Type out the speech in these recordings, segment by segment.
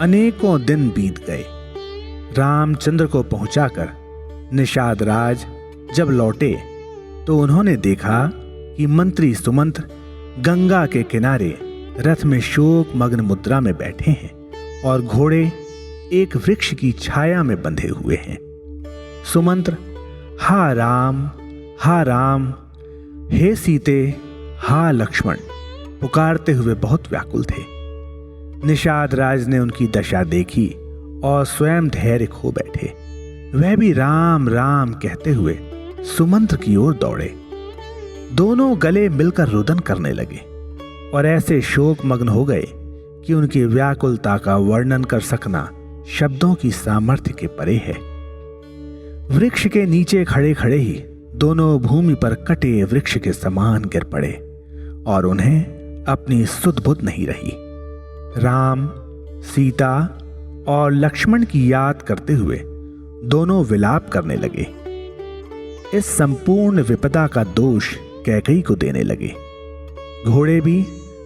अनेकों दिन बीत गए। रामचंद्र को पहुंचाकर निषाद राज जब लौटे तो उन्होंने देखा कि मंत्री सुमंत्र गंगा के किनारे रथ में शोक मग्न मुद्रा में बैठे हैं और घोड़े एक वृक्ष की छाया में बंधे हुए हैं। सुमंत्र हा राम, हे सीते, हा लक्ष्मण पुकारते हुए बहुत व्याकुल थे। निषाद राज ने उनकी दशा देखी और स्वयं धैर्य खो बैठे। वह भी राम राम कहते हुए सुमंत्र की ओर दौड़े। दोनों गले मिलकर रुदन करने लगे और ऐसे शोक मग्न हो गए कि उनकी व्याकुलता का वर्णन कर सकना शब्दों की सामर्थ्य के परे है। वृक्ष के नीचे खड़े खड़े ही दोनों भूमि पर कटे वृक्ष के समान गिर पड़े और उन्हें अपनी सुध बुध नहीं रही। राम, सीता और लक्ष्मण की याद करते हुए दोनों विलाप करने लगे। इस संपूर्ण विपदा का दोष कैकेयी को देने लगे। घोड़े भी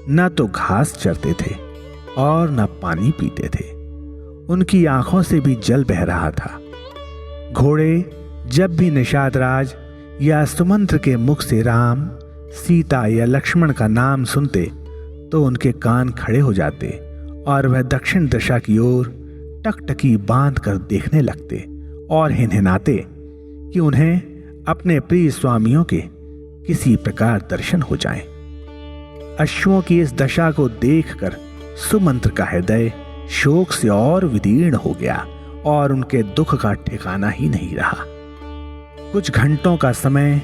न तो घास चरते थे और न पानी पीते थे। उनकी आंखों से भी जल बह रहा था। घोड़े जब भी निषाद राज या सुमंत्र के मुख से राम, सीता या लक्ष्मण का नाम सुनते तो उनके कान खड़े हो जाते और वह दक्षिण दिशा की ओर टकटकी बांध कर देखने लगते और हिनहिनाते कि उन्हें अपने प्रिय स्वामियों के किसी प्रकार दर्शन हो जाएं। अश्वों की इस दशा को देखकर सुमंत्र का हृदय शोक से और विदीर्ण हो गया और उनके दुख का ठिकाना ही नहीं रहा। कुछ घंटों का समय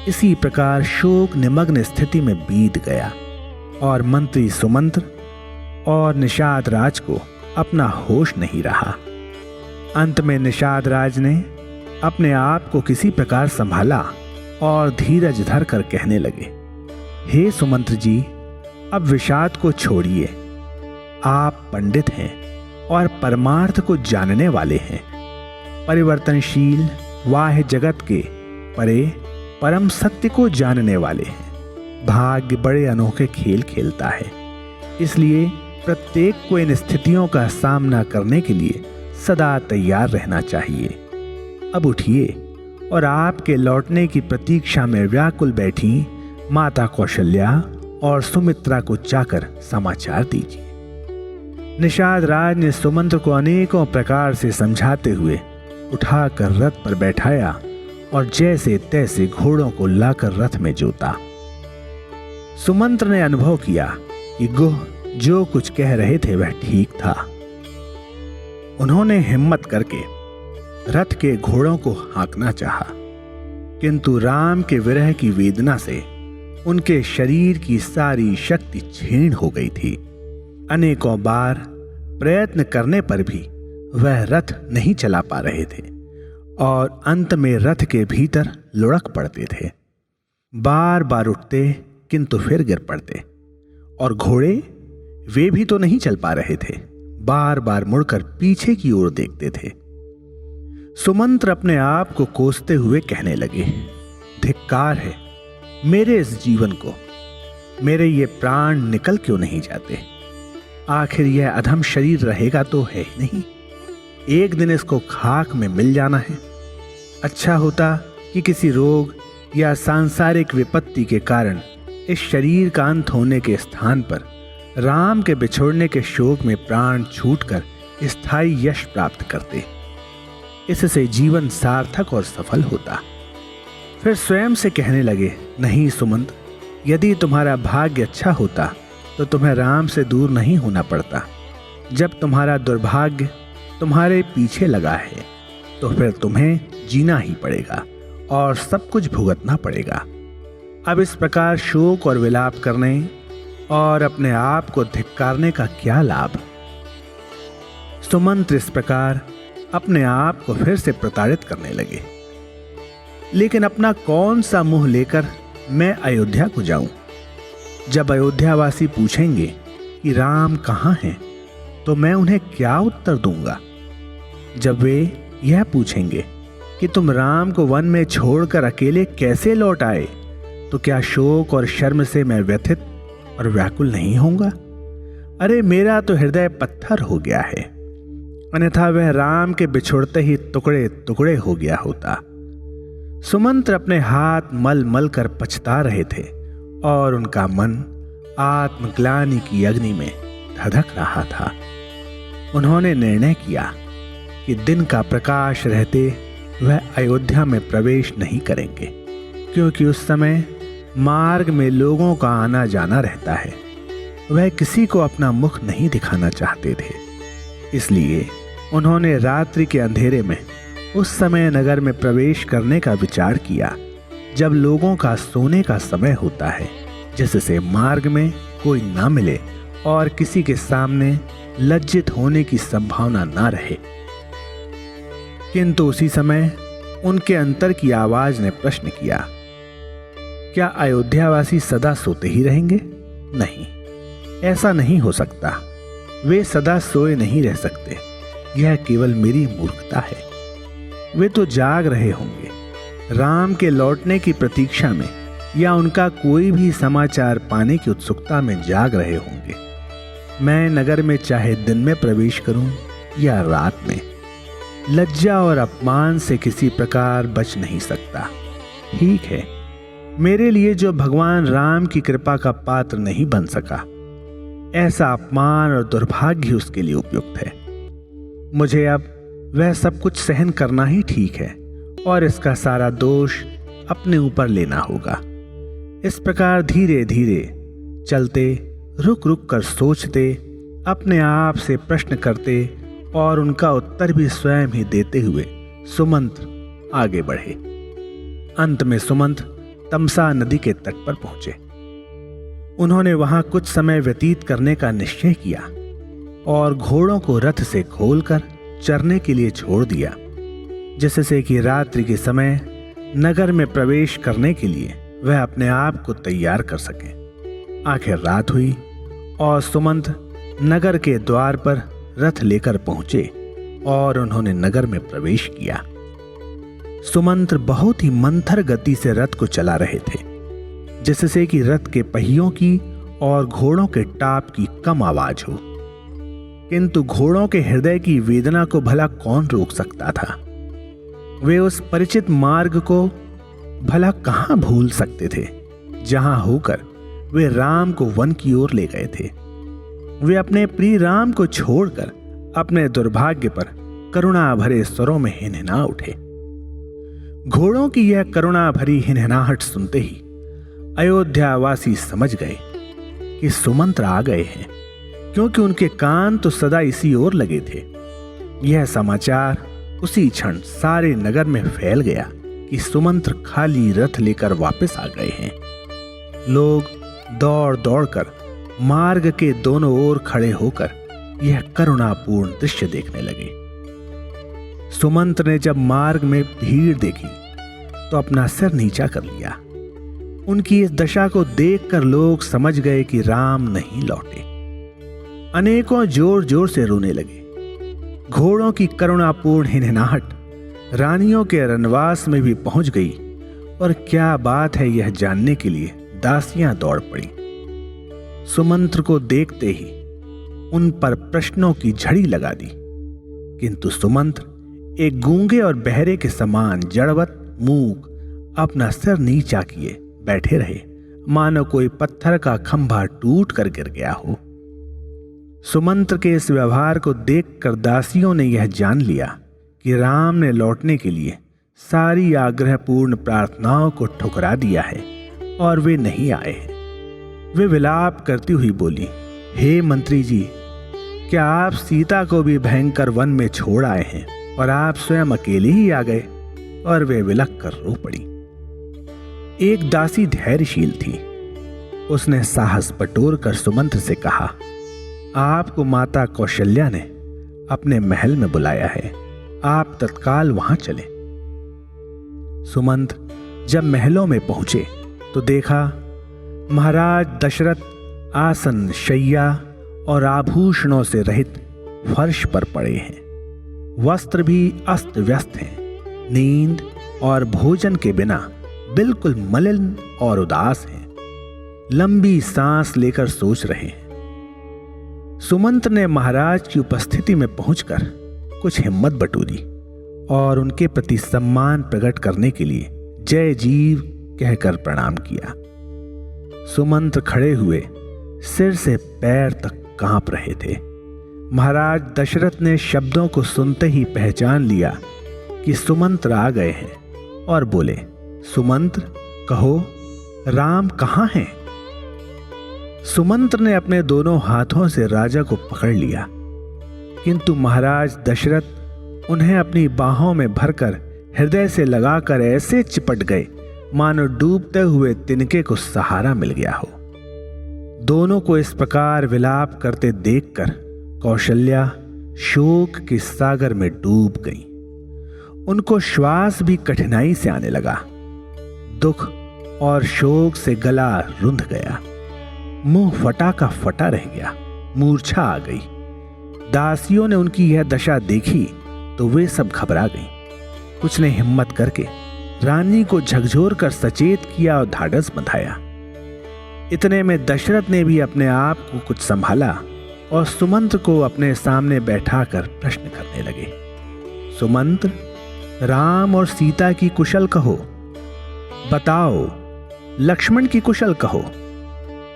इसी प्रकार शोक निमग्न स्थिति में बीत गया और मंत्री सुमंत्र और निषाद राज को अपना होश नहीं रहा। अंत में निषाद राज ने अपने आप को किसी प्रकार संभाला और धीरज धर कर कहने लगे, हे सुमंत्र जी, अब विषाद को छोड़िए। आप पंडित हैं और परमार्थ को जानने वाले हैं। परिवर्तनशील वाह्य जगत के परे परम सत्य को जानने वाले हैं। भाग्य बड़े अनोखे खेल खेलता है, इसलिए प्रत्येक को इन स्थितियों का सामना करने के लिए सदा तैयार रहना चाहिए। अब उठिए और आपके लौटने की प्रतीक्षा में व्याकुल बैठी माता कौशल्या और सुमित्रा को जाकर समाचार दीजिए। निषाद राज ने सुमंत्र को अनेकों प्रकार से समझाते हुए उठाकर रथ पर बैठाया और जैसे तैसे घोड़ों को लाकर रथ में जोता। सुमंत्र ने अनुभव किया कि गुह जो कुछ कह रहे थे वह ठीक था। उन्होंने हिम्मत करके रथ के घोड़ों को हाँकना चाहा, किंतु राम के विरह की वेदना से उनके शरीर की सारी शक्ति क्षीण हो गई थी। अनेकों बार प्रयत्न करने पर भी वह रथ नहीं चला पा रहे थे और अंत में रथ के भीतर लुढ़क पड़ते थे। बार बार उठते किंतु फिर गिर पड़ते और घोड़े वे भी तो नहीं चल पा रहे थे, बार बार मुड़कर पीछे की ओर देखते थे। सुमंत्र अपने आप को कोसते हुए कहने लगे, धिक्कार है मेरे इस जीवन को, मेरे ये प्राण निकल क्यों नहीं जाते? आखिर यह अधम शरीर रहेगा तो है ही नहीं, एक दिन इसको खाक में मिल जाना है। अच्छा होता कि किसी रोग या सांसारिक विपत्ति के कारण इस शरीर का अंत होने के स्थान पर राम के बिछोड़ने के शोक में प्राण छूटकर स्थायी यश प्राप्त करते। इससे जीवन सार्थक और सफल होता। फिर स्वयं से कहने लगे, नहीं सुमंत, यदि तुम्हारा भाग्य अच्छा होता तो तुम्हें राम से दूर नहीं होना पड़ता। जब तुम्हारा दुर्भाग्य तुम्हारे पीछे लगा है तो फिर तुम्हें जीना ही पड़ेगा और सब कुछ भुगतना पड़ेगा। अब इस प्रकार शोक और विलाप करने और अपने आप को धिक्कारने का क्या लाभ? सुमंत्र इस प्रकार अपने आप को फिर से प्रताड़ित करने लगे। लेकिन अपना कौन सा मुंह लेकर मैं अयोध्या को जाऊं? जब अयोध्यावासी पूछेंगे कि राम कहाँ हैं, तो मैं उन्हें क्या उत्तर दूंगा? जब वे यह पूछेंगे कि तुम राम को वन में छोड़कर अकेले कैसे लौट आए, तो क्या शोक और शर्म से मैं व्यथित और व्याकुल नहीं होऊंगा? अरे मेरा तो हृदय पत्थर हो गया है, अन्यथा वह राम के बिछुड़ते ही टुकड़े टुकड़े हो गया होता। सुमंत्र अपने हाथ मल मल कर पछता रहे थे और उनका मन आत्मग्लानि की अग्नि में धधक रहा था। उन्होंने निर्णय किया कि दिन का प्रकाश रहते वह अयोध्या में प्रवेश नहीं करेंगे, क्योंकि उस समय मार्ग में लोगों का आना जाना रहता है। वह किसी को अपना मुख नहीं दिखाना चाहते थे, इसलिए उन्होंने रात्रि के अंधेरे में उस समय नगर में प्रवेश करने का विचार किया जब लोगों का सोने का समय होता है, जिससे मार्ग में कोई ना मिले और किसी के सामने लज्जित होने की संभावना ना रहे। किंतु उसी समय उनके अंतर की आवाज ने प्रश्न किया, क्या अयोध्यावासी सदा सोते ही रहेंगे? नहीं, ऐसा नहीं हो सकता। वे सदा सोए नहीं रह सकते, यह केवल मेरी मूर्खता है। वे तो जाग रहे होंगे, राम के लौटने की प्रतीक्षा में या उनका कोई भी समाचार पाने की उत्सुकता में जाग रहे होंगे। मैं नगर में चाहे दिन में प्रवेश करूं या रात में, लज्जा और अपमान से किसी प्रकार बच नहीं सकता। ठीक है, मेरे लिए जो भगवान राम की कृपा का पात्र नहीं बन सका, ऐसा अपमान और दुर्भाग्य उसके लिए उपयुक्त है। मुझे अब वह सब कुछ सहन करना ही ठीक है और इसका सारा दोष अपने ऊपर लेना होगा। इस प्रकार धीरे धीरे चलते, रुक रुक कर सोचते, अपने आप से प्रश्न करते और उनका उत्तर भी स्वयं ही देते हुए सुमंत्र आगे बढ़े। अंत में सुमंत्र तमसा नदी के तट पर पहुंचे। उन्होंने वहां कुछ समय व्यतीत करने का निश्चय किया और घोड़ों को रथ से खोलकर चरने के लिए छोड़ दिया, जिससे कि रात्रि के समय नगर में प्रवेश करने के लिए वह अपने आप को तैयार कर सके। आखिर रात हुई और सुमंत्र नगर के द्वार पर रथ लेकर पहुंचे और उन्होंने नगर में प्रवेश किया। सुमंत्र बहुत ही मंथर गति से रथ को चला रहे थे, जिससे कि रथ के पहियों की और घोड़ों के टाप की कम आवाज हो। किंतु घोड़ों के हृदय की वेदना को भला कौन रोक सकता था? वे उस परिचित मार्ग को भला कहां भूल सकते थे, जहां होकर वे राम को वन की ओर ले गए थे। वे अपने प्रिय राम को छोड़कर अपने दुर्भाग्य पर करुणा भरे स्वरों में हिनहिना उठे। घोड़ों की यह करुणा भरी हिनहिनाहट सुनते ही अयोध्यावासी समझ गए कि सुमंत्र आ गए हैं, क्योंकि उनके कान तो सदा इसी ओर लगे थे। यह समाचार उसी क्षण सारे नगर में फैल गया कि सुमंत्र खाली रथ लेकर वापस आ गए हैं। लोग दौड़ दौड़कर मार्ग के दोनों ओर खड़े होकर यह करुणापूर्ण दृश्य देखने लगे। सुमंत्र ने जब मार्ग में भीड़ देखी तो अपना सिर नीचा कर लिया। उनकी इस दशा को देखकर लोग समझ गए कि राम नहीं लौटे। अनेकों जोर जोर से रोने लगे। घोड़ों की करुणापूर्ण हिनहिनाहट रानियों के रनवास में भी पहुंच गई और क्या बात है यह जानने के लिए दासियां दौड़ पड़ी। सुमंत्र को देखते ही उन पर प्रश्नों की झड़ी लगा दी, किंतु सुमंत्र एक गूंगे और बहरे के समान जड़वत मूक अपना सिर नीचा किए बैठे रहे, मानो कोई पत्थर का खंभा टूट कर गिर गया हो। सुमंत्र के इस व्यवहार को देखकर दासियों ने यह जान लिया कि राम ने लौटने के लिए सारी आग्रहपूर्ण प्रार्थनाओं को ठुकरा दिया है और वे नहीं आए हैं। वे विलाप करती हुई बोली, हे मंत्री जी, क्या आप सीता को भी भयंकर वन में छोड़ आए हैं और आप स्वयं अकेले ही आ गए? और वे विलख कर रो पड़ी। एक दासी धैर्यशील थी। उसने साहस बटोर कर सुमंत्र से कहा, आपको माता कौशल्या ने अपने महल में बुलाया है, आप तत्काल वहां चले। सुमंत्र जब महलों में पहुंचे तो देखा महाराज दशरथ आसन, शैया और आभूषणों से रहित फर्श पर पड़े हैं। वस्त्र भी अस्त व्यस्त हैं। नींद और भोजन के बिना बिल्कुल मलिन और उदास हैं, लंबी सांस लेकर सोच रहे हैं। सुमंत्र ने महाराज की उपस्थिति में पहुंचकर कुछ हिम्मत बटोरी और उनके प्रति सम्मान प्रकट करने के लिए जय जीव कहकर प्रणाम किया। सुमंत्र खड़े हुए सिर से पैर तक कांप रहे थे। महाराज दशरथ ने शब्दों को सुनते ही पहचान लिया कि सुमंत्र आ गए हैं और बोले, सुमंत्र कहो, राम कहाँ हैं? सुमंत्र ने अपने दोनों हाथों से राजा को पकड़ लिया, किंतु महाराज दशरथ उन्हें अपनी बाहों में भरकर हृदय से लगाकर ऐसे चिपट गए मानो डूबते हुए तिनके को सहारा मिल गया हो। दोनों को इस प्रकार विलाप करते देखकर कौशल्या शोक के सागर में डूब गई। उनको श्वास भी कठिनाई से आने लगा। दुख और शोक से गला रुंध गया, मुंह फटा का फटा रह गया, मूर्छा आ गई। दासियों ने उनकी यह दशा देखी तो वे सब घबरा गईं। कुछ ने हिम्मत करके रानी को झकझोर कर सचेत किया और ढाढ़स बंधाया। इतने में दशरथ ने भी अपने आप को कुछ संभाला और सुमंत्र को अपने सामने बैठाकर प्रश्न करने लगे। सुमंत्र, राम और सीता की कुशल कहो, बताओ, लक्ष्मण की कुशल कहो।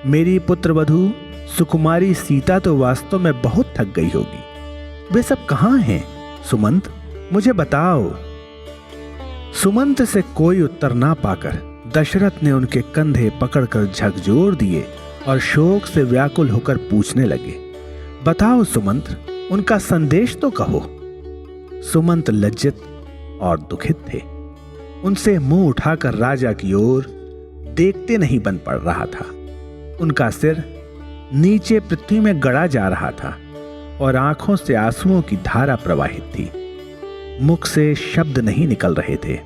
मेरी पुत्रवधू सुकुमारी सीता तो वास्तव में बहुत थक गई होगी। वे सब कहाँ हैं? सुमंत्र, मुझे बताओ। सुमंत्र से कोई उत्तर ना पाकर दशरथ ने उनके कंधे पकड़कर झकझोर दिए और शोक से व्याकुल होकर पूछने लगे, बताओ सुमंत्र, उनका संदेश तो कहो। सुमंत्र लज्जित और दुखित थे। उनसे मुंह उठाकर राजा की ओर देखते नहीं बन पड़ रहा था। उनका सिर नीचे पृथ्वी में गड़ा जा रहा था और आंखों से आंसुओं की धारा प्रवाहित थी। मुख से शब्द नहीं निकल रहे थे।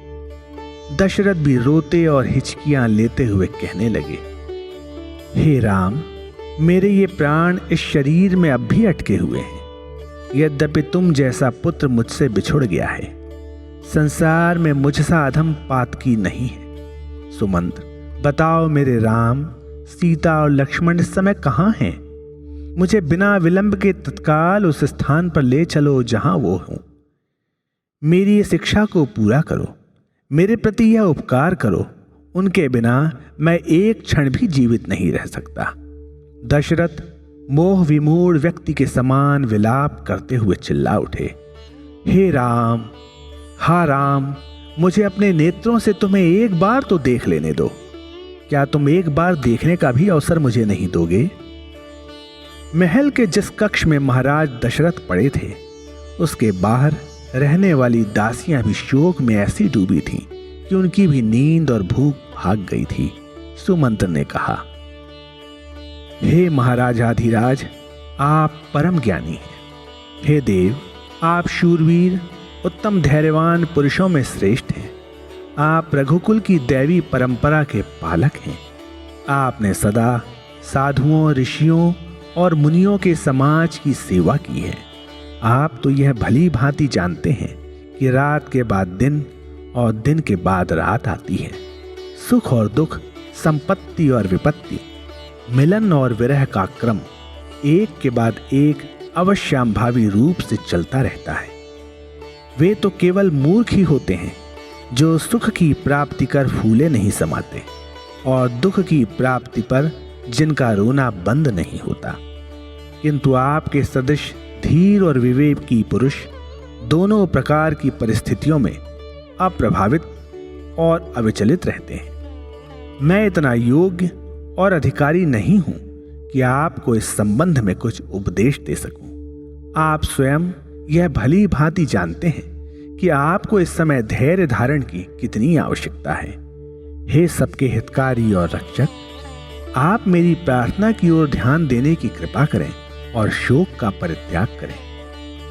दशरथ भी रोते और हिचकियां लेते हुए कहने लगे, हे राम, मेरे ये प्राण इस शरीर में अब भी अटके हुए हैं। यद्यपि तुम जैसा पुत्र मुझसे बिछुड़ गया है, संसार में मुझसा अधम पातकी नहीं है। सुमंत्र, बताओ मेरे राम, सीता और लक्ष्मण इस समय कहाँ हैं? मुझे बिना विलंब के तत्काल उस स्थान पर ले चलो जहां वो हों। मेरी इस इच्छा को पूरा करो, मेरे प्रति यह उपकार करो। उनके बिना मैं एक क्षण भी जीवित नहीं रह सकता। दशरथ मोह विमूढ़ व्यक्ति के समान विलाप करते हुए चिल्ला उठे, हे राम, हा राम, मुझे अपने नेत्रों से तुम्हें एक बार तो देख लेने दो। क्या तुम एक बार देखने का भी अवसर मुझे नहीं दोगे? महल के जिस कक्ष में महाराज दशरथ पड़े थे, उसके बाहर रहने वाली दासियां भी शोक में ऐसी डूबी थीं कि उनकी भी नींद और भूख भाग गई थी। सुमंत्र ने कहा, हे महाराजाधिराज, आप परम ज्ञानी हैं। हे देव, आप शूरवीर उत्तम धैर्यवान पुरुषों में श्रेष्ठ हैं। आप रघुकुल की दैवी परंपरा के पालक हैं। आपने सदा साधुओं, ऋषियों और मुनियों के समाज की सेवा की है। आप तो यह भली भांति जानते हैं कि रात के बाद दिन और दिन के बाद रात आती है। सुख और दुख, संपत्ति और विपत्ति, मिलन और विरह का क्रम एक के बाद एक अवश्यंभावी रूप से चलता रहता है। वे तो केवल मूर्ख ही होते हैं जो सुख की प्राप्ति कर फूले नहीं समाते और दुख की प्राप्ति पर जिनका रोना बंद नहीं होता। किंतु आपके सदृश धीर और विवेकी पुरुष दोनों प्रकार की परिस्थितियों में अप्रभावित और अविचलित रहते हैं। मैं इतना योग्य और अधिकारी नहीं हूं कि आपको इस संबंध में कुछ उपदेश दे सकूं। आप स्वयं यह भली भांति जानते हैं कि आपको इस समय धैर्य धारण की कितनी आवश्यकता है। हे सबके हितकारी और रक्षक, आप मेरी प्रार्थना की ओर ध्यान देने की कृपा करें और शोक का परित्याग करें।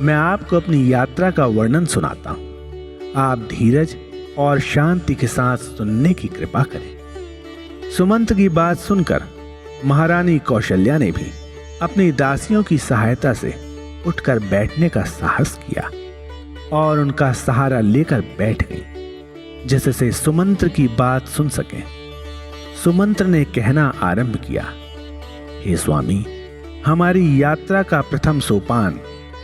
मैं आपको अपनी यात्रा का वर्णन सुनाता हूं। आप धीरज और शांति के साथ सुनने की कृपा करें। सुमंत्र की बात सुनकर महारानी कौशल्या ने भी अपनी दासियों की सहायता से उठकर बैठने का साहस किया और उनका सहारा लेकर बैठ गई। जिससे सुमंत्र की बात सुन सकें। सुमंत्र ने कहना आरंभ किया, हे स्वामी, हमारी यात्रा का प्रथम सोपान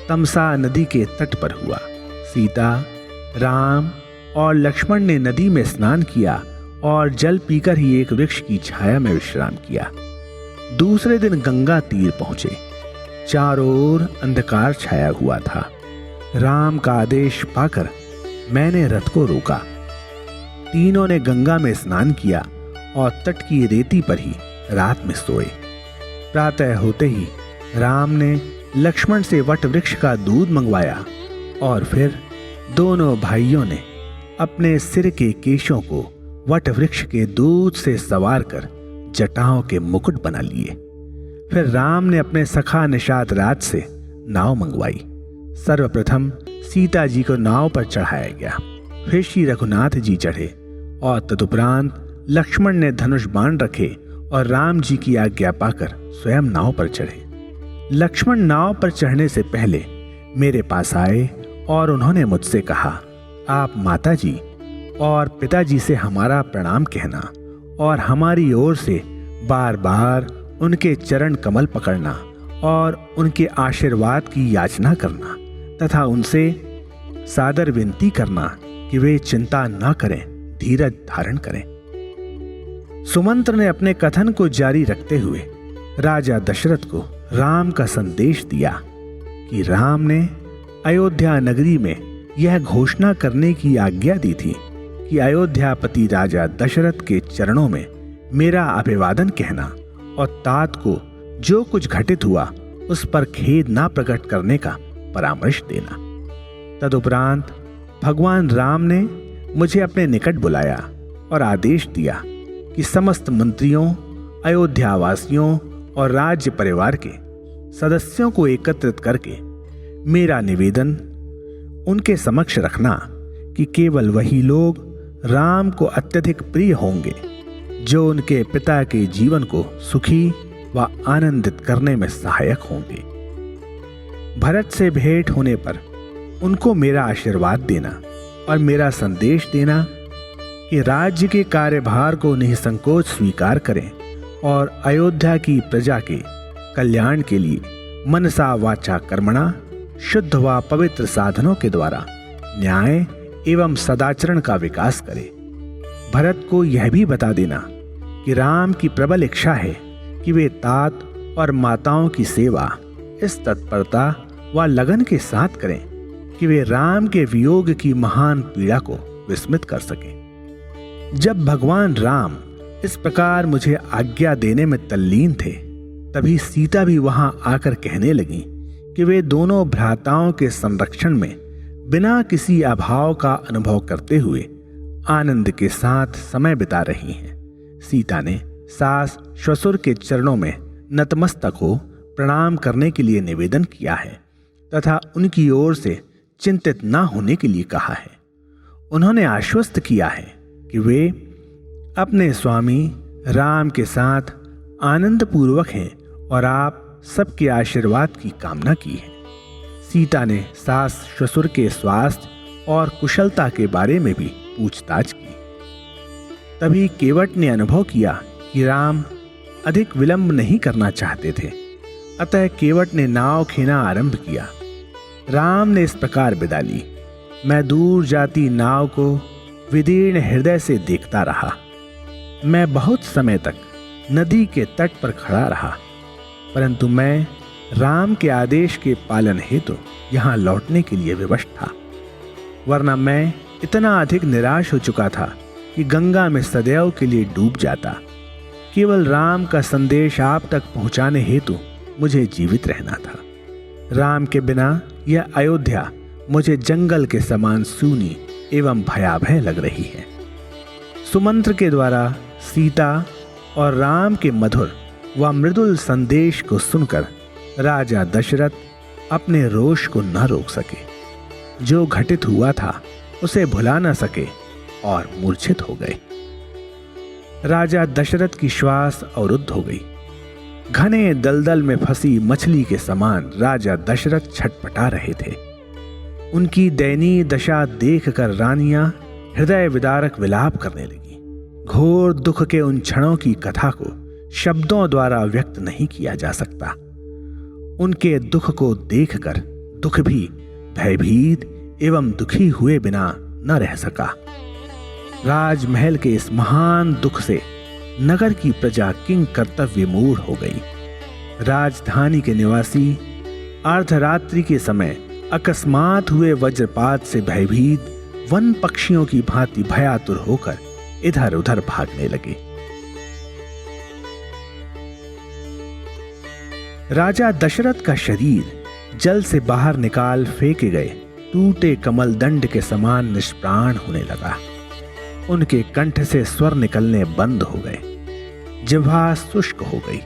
तमसा नदी के तट पर हुआ। सीता, राम और लक्ष्मण ने नदी में स्नान किया और जल पीकर ही एक वृक्ष की छाया में विश्राम किया। दूसरे दिन गंगा तीर पहुंचे। चारों ओर अंधकार छाया हुआ था। राम का आदेश पाकर मैंने रथ को रोका। तीनों ने गंगा में स्नान किया और तट की रेती पर ही रात में सोए। प्रातः होते ही राम ने लक्ष्मण से वट वृक्ष का दूध मंगवाया और फिर दोनों भाइयों ने अपने सिर के केशों को वट वृक्ष के दूध से सवार कर जटाओं के मुकुट बना लिए। फिर राम ने अपने सखा निषाद राज से नाव मंगवाई। सर्वप्रथम सीता जी को नाव पर चढ़ाया गया, फिर श्री रघुनाथ जी चढ़े और तदुपरांत लक्ष्मण ने धनुष बाण रखे और राम जी की आज्ञा पाकर स्वयं नाव पर चढ़े। लक्ष्मण नाव पर चढ़ने से पहले मेरे पास आए और उन्होंने मुझसे कहा, आप माता जी और पिताजी से हमारा प्रणाम कहना और हमारी ओर से बार बार उनके चरण कमल पकड़ना और उनके आशीर्वाद की याचना करना तथा उनसे सादर विनती करना कि वे चिंता न करें, धीरज धारण करें। सुमंत्र ने अपने कथन को जारी रखते हुए राजा दशरथ को राम का संदेश दिया कि राम ने अयोध्या नगरी में यह घोषणा करने की आज्ञा दी थी कि अयोध्यापति राजा दशरथ के चरणों में मेरा अभिवादन कहना और तात को जो कुछ घटित हुआ उस पर खेद ना प्रकट करने का परामर्श देना। तदुपरांत भगवान राम ने मुझे अपने निकट बुलाया और आदेश दिया कि समस्त मंत्रियों, अयोध्यावासियों और राज्य परिवार के सदस्यों को एकत्रित करके मेरा निवेदन उनके समक्ष रखना कि केवल वही लोग राम को अत्यधिक प्रिय होंगे जो उनके पिता के जीवन को सुखी व आनंदित करने में सहायक होंगे। भरत से भेंट होने पर उनको मेरा आशीर्वाद देना और मेरा संदेश देना कि राज्य के कार्यभार को निसंकोच स्वीकार करें और अयोध्या की प्रजा के कल्याण के लिए मनसा वाचा कर्मणा शुद्ध व पवित्र साधनों के द्वारा न्याय एवं सदाचरण का विकास करें। भरत को यह भी बता देना कि राम की प्रबल इच्छा है कि वे तात और माताओं की सेवा इस तत्परता व लगन के साथ करें कि वे राम के वियोग की महान पीड़ा को विस्मित कर सकें। जब भगवान राम इस प्रकार मुझे आज्ञा देने में तल्लीन थे, तभी सीता भी वहां आकर कहने लगी कि वे दोनों भ्राताओं के संरक्षण में बिना किसी अभाव का अनुभव करते हुए आनंद के साथ समय बिता रही हैं। सीता ने सास ससुर के चरणों में नतमस्तक हो प्रणाम करने के लिए निवेदन किया है तथा उनकी ओर से चिंतित न होने के लिए कहा है। उन्होंने आश्वस्त किया है कि वे अपने स्वामी राम के साथ आनंद पूर्वक हैं और आप सबके आशीर्वाद की कामना की है। सीता ने सास ससुर के स्वास्थ्य और कुशलता के बारे में भी पूछताछ की। तभी केवट ने अनुभव किया कि राम अधिक विलंब नहीं करना चाहते थे, अतः केवट ने नाव खेना आरंभ किया। राम ने इस प्रकार विदा ली। मैं दूर जाती नाव को विदीर्ण हृदय से देखता रहा। मैं बहुत समय तक नदी के तट पर खड़ा रहा, परंतु मैं राम के आदेश के पालन हेतु यहाँ लौटने के लिए विवश था, वरना मैं इतना अधिक निराश हो चुका था कि गंगा में सदैव के लिए डूब जाता। केवल राम का संदेश आप तक पहुँचाने हेतु मुझे जीवित रहना था। राम के बिना यह अयोध्या मुझे जंगल के समान सूनी एवं भयावह लग रही है। सुमंत्र के द्वारा सीता और राम के मधुर व मृदुल संदेश को सुनकर राजा दशरथ अपने रोष को न रोक सके। जो घटित हुआ था उसे भुला न सके और मूर्छित हो गए। राजा दशरथ की श्वास अवरुद्ध हो गई। घने दलदल में फंसी मछली के समान राजा दशरथ छटपटा रहे थे। उनकी दयनीय दशा देखकर रानियां हृदय विदारक विलाप करने लगी। घोर दुख के उन क्षणों की कथा को शब्दों द्वारा व्यक्त नहीं किया जा सकता। उनके दुख को देखकर दुख भी भयभीत एवं दुखी हुए बिना न रह सका। राजमहल के इस महान दुख से नगर की प्रजा किंग कर्तव्य मूढ़ हो गई। राजधानी के निवासी अर्धरात्रि के समय अकस्मात हुए वज्रपात से भयभीत वन पक्षियों की भांति भयातुर होकर इधर उधर भागने लगे। राजा दशरथ का शरीर जल से बाहर निकाल फेंके गए टूटे कमल दंड के समान निष्प्राण होने लगा। उनके कंठ से स्वर निकलने बंद हो गए, जिह्वा शुष्क हो गई,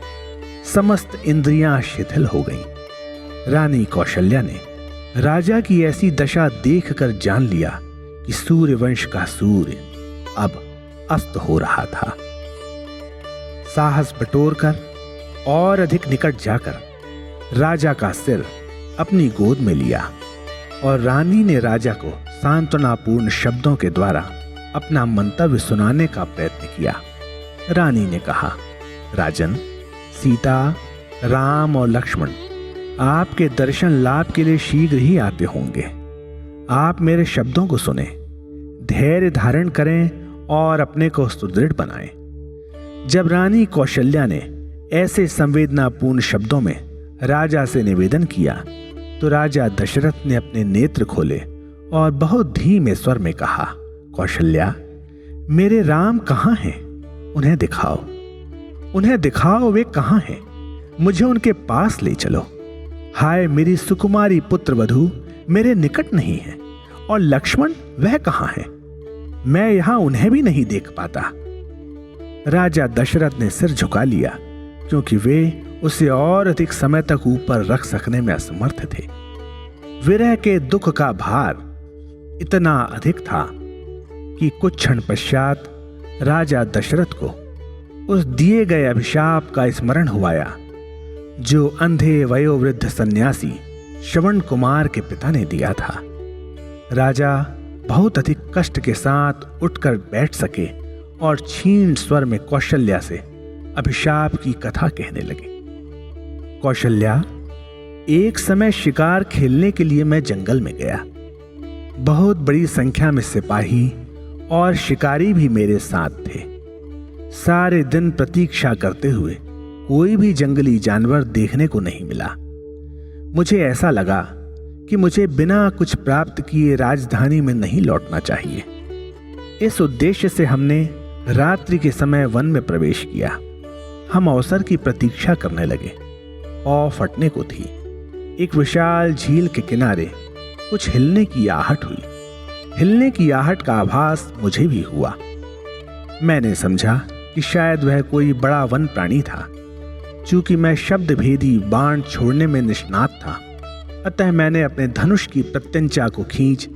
समस्त इंद्रियां शिथिल हो गईं। रानी कौशल्या ने राजा की ऐसी दशा देखकर जान लिया कि सूर्यवंश का सूर्य अब अस्त हो रहा था। साहस बटोरकर और अधिक निकट जाकर राजा का सिर अपनी गोद में लिया और रानी ने राजा को सांत्वनापूर्ण शब्दों के द्वारा अपना मंतव्य सुनाने का प्रयत्न किया। रानी ने कहा, राजन, सीता, राम और लक्ष्मण आपके दर्शन लाभ के लिए शीघ्र ही आते होंगे। आप मेरे शब्दों को सुने, धैर्य धारण करें और अपने को सुदृढ़ बनाएं। जब रानी कौशल्या ने ऐसे संवेदनापूर्ण शब्दों में राजा से निवेदन किया तो राजा दशरथ ने अपने नेत्र खोले और बहुत धीमे स्वर में कहा, कौशल्या, मेरे राम कहाँ हैं? उन्हें दिखाओ, उन्हें दिखाओ, वे कहाँ हैं? मुझे उनके पास ले चलो। हाय, मेरी सुकुमारी पुत्र वधू मेरे निकट नहीं है, और लक्ष्मण वह कहाँ है? मैं यहां उन्हें भी नहीं देख पाता। राजा दशरथ ने सिर झुका लिया क्योंकि वे उसे और अधिक समय तक ऊपर रख सकने में असमर्थ थे। विरह के दुख का भार इतना अधिक था कि कुछ क्षण पश्चात राजा दशरथ को उस दिए गए अभिशाप का स्मरण हुआया जो अंधे वयोवृद्ध सन्यासी श्रवण कुमार के पिता ने दिया था। राजा बहुत अधिक कष्ट के साथ उठकर बैठ सके और क्षीण स्वर में कौशल्या से अभिशाप की कथा कहने लगे। कौशल्या, एक समय शिकार खेलने के लिए मैं जंगल में गया। बहुत बड़ी संख्या में सिपाही और शिकारी भी मेरे साथ थे। सारे दिन प्रतीक्षा करते हुए कोई भी जंगली जानवर देखने को नहीं मिला। मुझे ऐसा लगा कि मुझे बिना कुछ प्राप्त किए राजधानी में नहीं लौटना चाहिए। इस उद्देश्य से हमने रात्रि के समय वन में प्रवेश किया। हम अवसर की प्रतीक्षा करने लगे। पौ फटने को थी। एक विशाल झील के किनारे कुछ हिलने की आहट हुई। हिलने की आहट का आभास मुझे भी हुआ। मैंने समझा कि शायद वह कोई बड़ा वन प्राणी था। चूंकि मैं शब्द भेदी बाण छोड़ने में निष्णात था, अतः मैंने अपने धनुष की प्रत्यंचा को खींच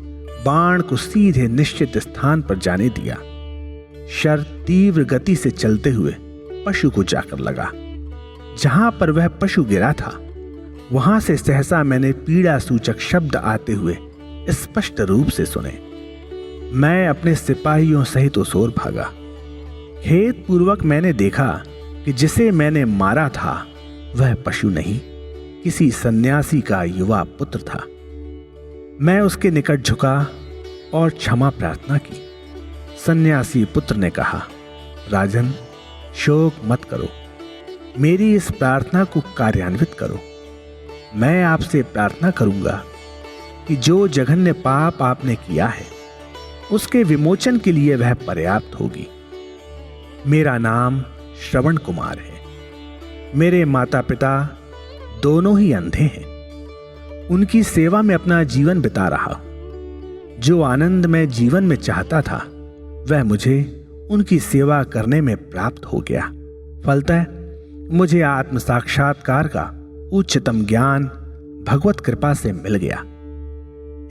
बाण को सीधे निश्चित स्थान पर जाने दिया। शर तीव्र गति से चलते हुए पशु को जाकर लगा। जहां पर वह पशु गिरा था वहां से सहसा मैंने पीड़ा सूचक शब्द आते हुए स्पष्ट रूप से सुने। मैं अपने सिपाहियों सहित ओसोर भागा। खेद पूर्वक मैंने देखा कि जिसे मैंने मारा था वह पशु नहीं, किसी सन्यासी का युवा पुत्र था। मैं उसके निकट झुका और क्षमा प्रार्थना की। सन्यासी पुत्र ने कहा, राजन, शोक मत करो, मेरी इस प्रार्थना को कार्यान्वित करो। मैं आपसे प्रार्थना करूंगा कि जो जघन्य पाप आपने किया है उसके विमोचन के लिए वह पर्याप्त होगी। मेरा नाम श्रवण कुमार है। मेरे माता पिता दोनों ही अंधे हैं। उनकी सेवा में अपना जीवन बिता रहा। जो आनंद मैं जीवन में चाहता था वह मुझे उनकी सेवा करने में प्राप्त हो गया। फलतः मुझे आत्म साक्षात्कार का उच्चतम ज्ञान भगवत कृपा से मिल गया।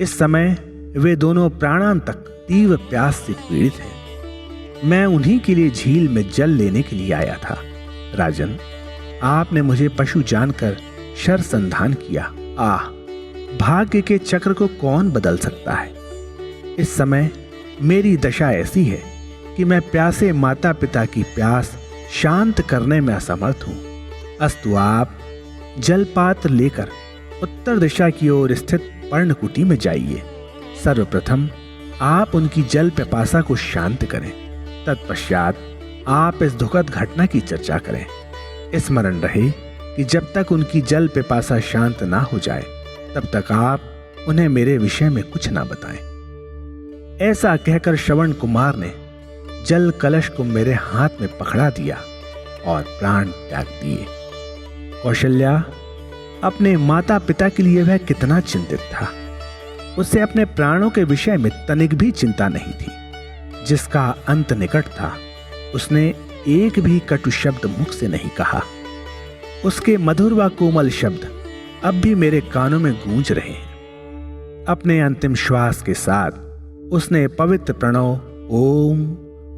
इस समय वे दोनों प्राणांतक तीव्र प्यास से पीड़ित हैं। मैं उन्हीं के लिए झील में जल लेने के लिए आया था। राजन, आपने मुझे पशु जानकर शर संधान किया। आह, भाग्य के चक्र को कौन बदल सकता है। इस समय मेरी दशा ऐसी है कि मैं प्यासे माता पिता की प्यास शांत करने में असमर्थ हूं। अस्तु आप जलपात्र लेकर उत्तर दिशा की ओर स्थित पर्णकुटी में जाइए। सर्वप्रथम आप उनकी जल पिपासा को शांत करें। तत्पश्चात आप इस दुखद घटना की चर्चा करें। स्मरण रहे कि जब तक उनकी जल पिपासा शांत ना हो जाए तब तक आप उन्हें मेरे विषय में कुछ ना बताएं। ऐसा कहकर श्रवण कुमार ने जल कलश को मेरे हाथ में पकड़ा दिया और प्राण त्याग दिए। कौशल्या, अपने माता पिता के लिए वह कितना चिंतित था। उसे अपने प्राणों के विषय में तनिक भी चिंता नहीं थी। जिसका अंत निकट था उसने एक भी कटु शब्द मुख से नहीं कहा। उसके मधुर व कोमल शब्द अब भी मेरे कानों में गूंज रहे हैं। अपने अंतिम श्वास के साथ उसने पवित्र प्रणव ओम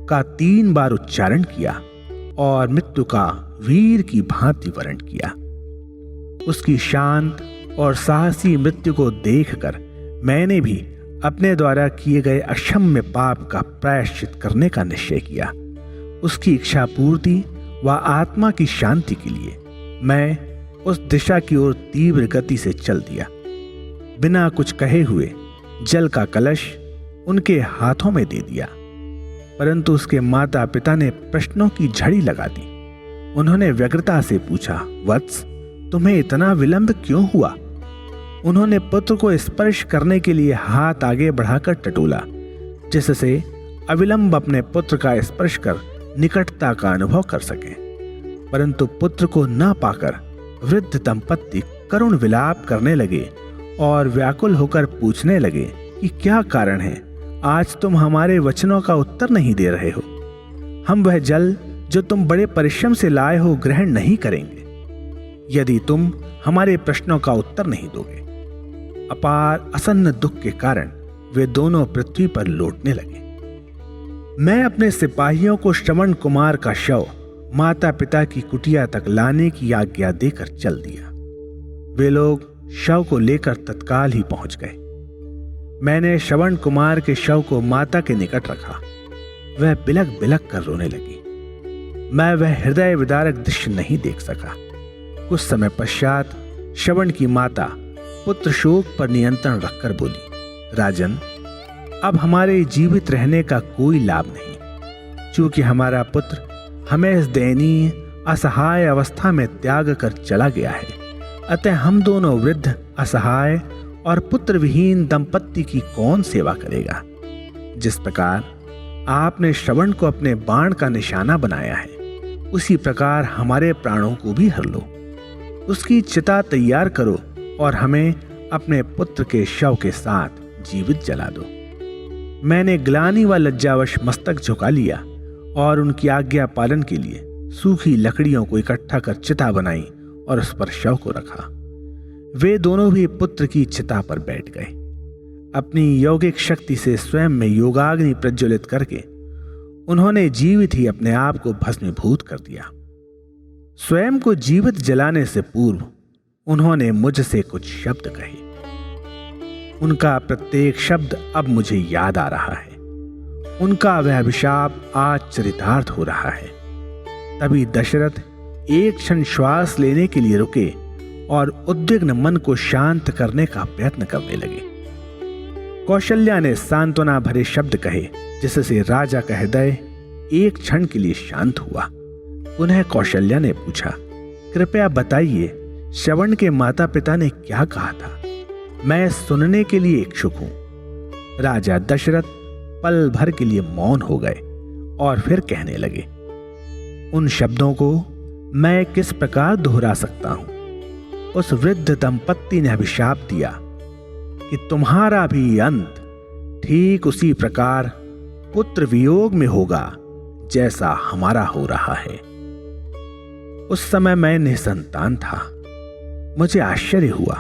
का 3 बार उच्चारण किया और मृत्यु का वीर की भांति वर्ण किया। उसकी शांत और साहसी मृत्यु को देखकर मैंने भी अपने द्वारा किए गए अक्षम्य पाप का प्रायश्चित करने का निश्चय किया। उसकी इच्छा पूर्ति व आत्मा की शांति के लिए मैं उस दिशा की ओर तीव्र गति से चल दिया। बिना कुछ कहे हुए जल का कलश उनके हाथों में दे दिया, परंतु उसके माता पिता ने प्रश्नों की झड़ी लगा दी। उन्होंने व्यग्रता से पूछा, वत्स, तुम्हें इतना विलंब क्यों हुआ? उन्होंने पुत्र को स्पर्श करने के लिए हाथ आगे बढ़ाकर टटोला, जिससे अविलंब अपने पुत्र का स्पर्श कर निकटता का अनुभव कर सके। परंतु पुत्र को न पाकर वृद्ध दंपत्ति करुण विलाप करने लगे और व्याकुल होकर पूछने लगे कि क्या कारण है, आज तुम हमारे वचनों का उत्तर नहीं दे रहे हो। हम वह जल जो तुम बड़े परिश्रम से लाए हो ग्रहण नहीं करेंगे, यदि तुम हमारे प्रश्नों का उत्तर नहीं दोगे। अपार असन्न दुख के कारण वे दोनों पृथ्वी पर लौटने लगे। मैं अपने सिपाहियों को श्रवण कुमार का शव माता पिता की कुटिया तक लाने की आज्ञा देकर चल दिया। वे लोग शव को लेकर तत्काल ही पहुंच गए। मैंने श्रवण कुमार के शव को माता के निकट रखा। वह बिलक बिलक कर रोने लगी। मैं वह हृदय विदारक दृश्य नहीं देख सका। कुछ समय पश्चात श्रवण की माता पुत्र शोक पर नियंत्रण रखकर बोली, राजन, अब हमारे जीवित रहने का कोई लाभ नहीं। चूंकि हमारा पुत्र हमें इस दयनीय असहाय अवस्था में त्याग कर चला गया है, अतः हम दोनों वृद्ध असहाय और पुत्र विहीन दंपत्ति की कौन सेवा करेगा। जिस प्रकार आपने श्रवण को अपने बाण का निशाना बनाया है, उसी प्रकार हमारे प्राणों को भी हर लो। उसकी चिता तैयार करो और हमें अपने पुत्र के शव के साथ जीवित जला दो। मैंने ग्लानि व लज्जावश मस्तक झुका लिया और उनकी आज्ञा पालन के लिए सूखी लकड़ियों को इकट्ठा कर चिता बनाई और उस पर शव को रखा। वे दोनों भी पुत्र की चिता पर बैठ गए। अपनी यौगिक शक्ति से स्वयं में योगाग्नि प्रज्वलित करके उन्होंने जीवित ही अपने आप को भस्मीभूत कर दिया। स्वयं को जीवित जलाने से पूर्व उन्होंने मुझसे कुछ शब्द कहे। उनका प्रत्येक शब्द अब मुझे याद आ रहा है। उनका वह अभिशाप आज चरितार्थ हो रहा है। तभी दशरथ एक क्षण श्वास लेने के लिए रुके और उद्विग्न मन को शांत करने का प्रयत्न करने लगे। कौशल्या ने सांत्वना भरे शब्द कहे, जिससे राजा का हृदय एक क्षण के लिए शांत हुआ। पुनः कौशल्या ने पूछा, कृपया बताइए, श्रवण के माता पिता ने क्या कहा था? मैं सुनने के लिए इच्छुक हूं। राजा दशरथ पल भर के लिए मौन हो गए और फिर कहने लगे, उन शब्दों को मैं किस प्रकार दोहरा सकता हूं? उस वृद्ध दंपत्ति ने अभिशाप दिया कि तुम्हारा भी अंत ठीक उसी प्रकार पुत्र वियोग में होगा जैसा हमारा हो रहा है। उस समय मैं निसंतान था। मुझे आश्चर्य हुआ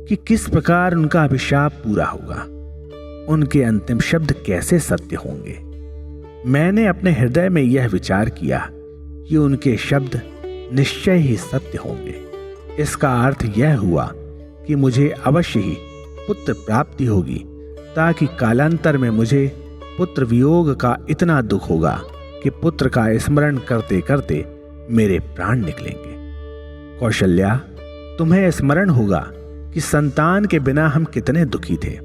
कि किस प्रकार उनका अभिशाप पूरा होगा। उनके अंतिम शब्द कैसे सत्य होंगे। मैंने अपने हृदय में यह विचार किया कि उनके शब्द निश्चय ही सत्य होंगे। इसका अर्थ यह हुआ कि मुझे अवश्य ही पुत्र प्राप्ति होगी, ताकि कालांतर में मुझे पुत्र वियोग का इतना दुख होगा कि पुत्र का स्मरण करते करते मेरे प्राण निकलेंगे। कौशल्या, तुम्हें स्मरण होगा कि संतान के बिना हम कितने दुखी थे।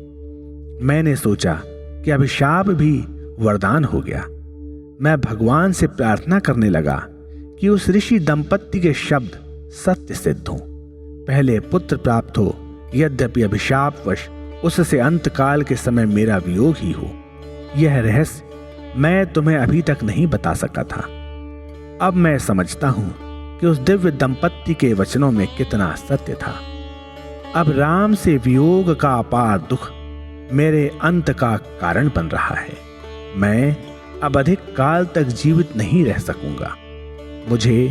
मैंने सोचा कि अभिशाप भी वरदान हो गया। मैं भगवान से प्रार्थना करने लगा कि उस ऋषि दंपत्ति के शब्द सत्य सिद्ध हों, पहले पुत्र प्राप्त हो, यद्यपि अभिशापवश उससे अंतकाल के समय मेरा वियोग ही हो। यह रहस्य मैं तुम्हें अभी तक नहीं बता सका था। अब मैं समझता हूं कि उस दिव्य दंपत्ति के वचनों में कितना सत्य था। अब राम से वियोग का अपार दुख मेरे अंत का कारण बन रहा है। मैं अब अधिक काल तक जीवित नहीं रह सकूंगा। मुझे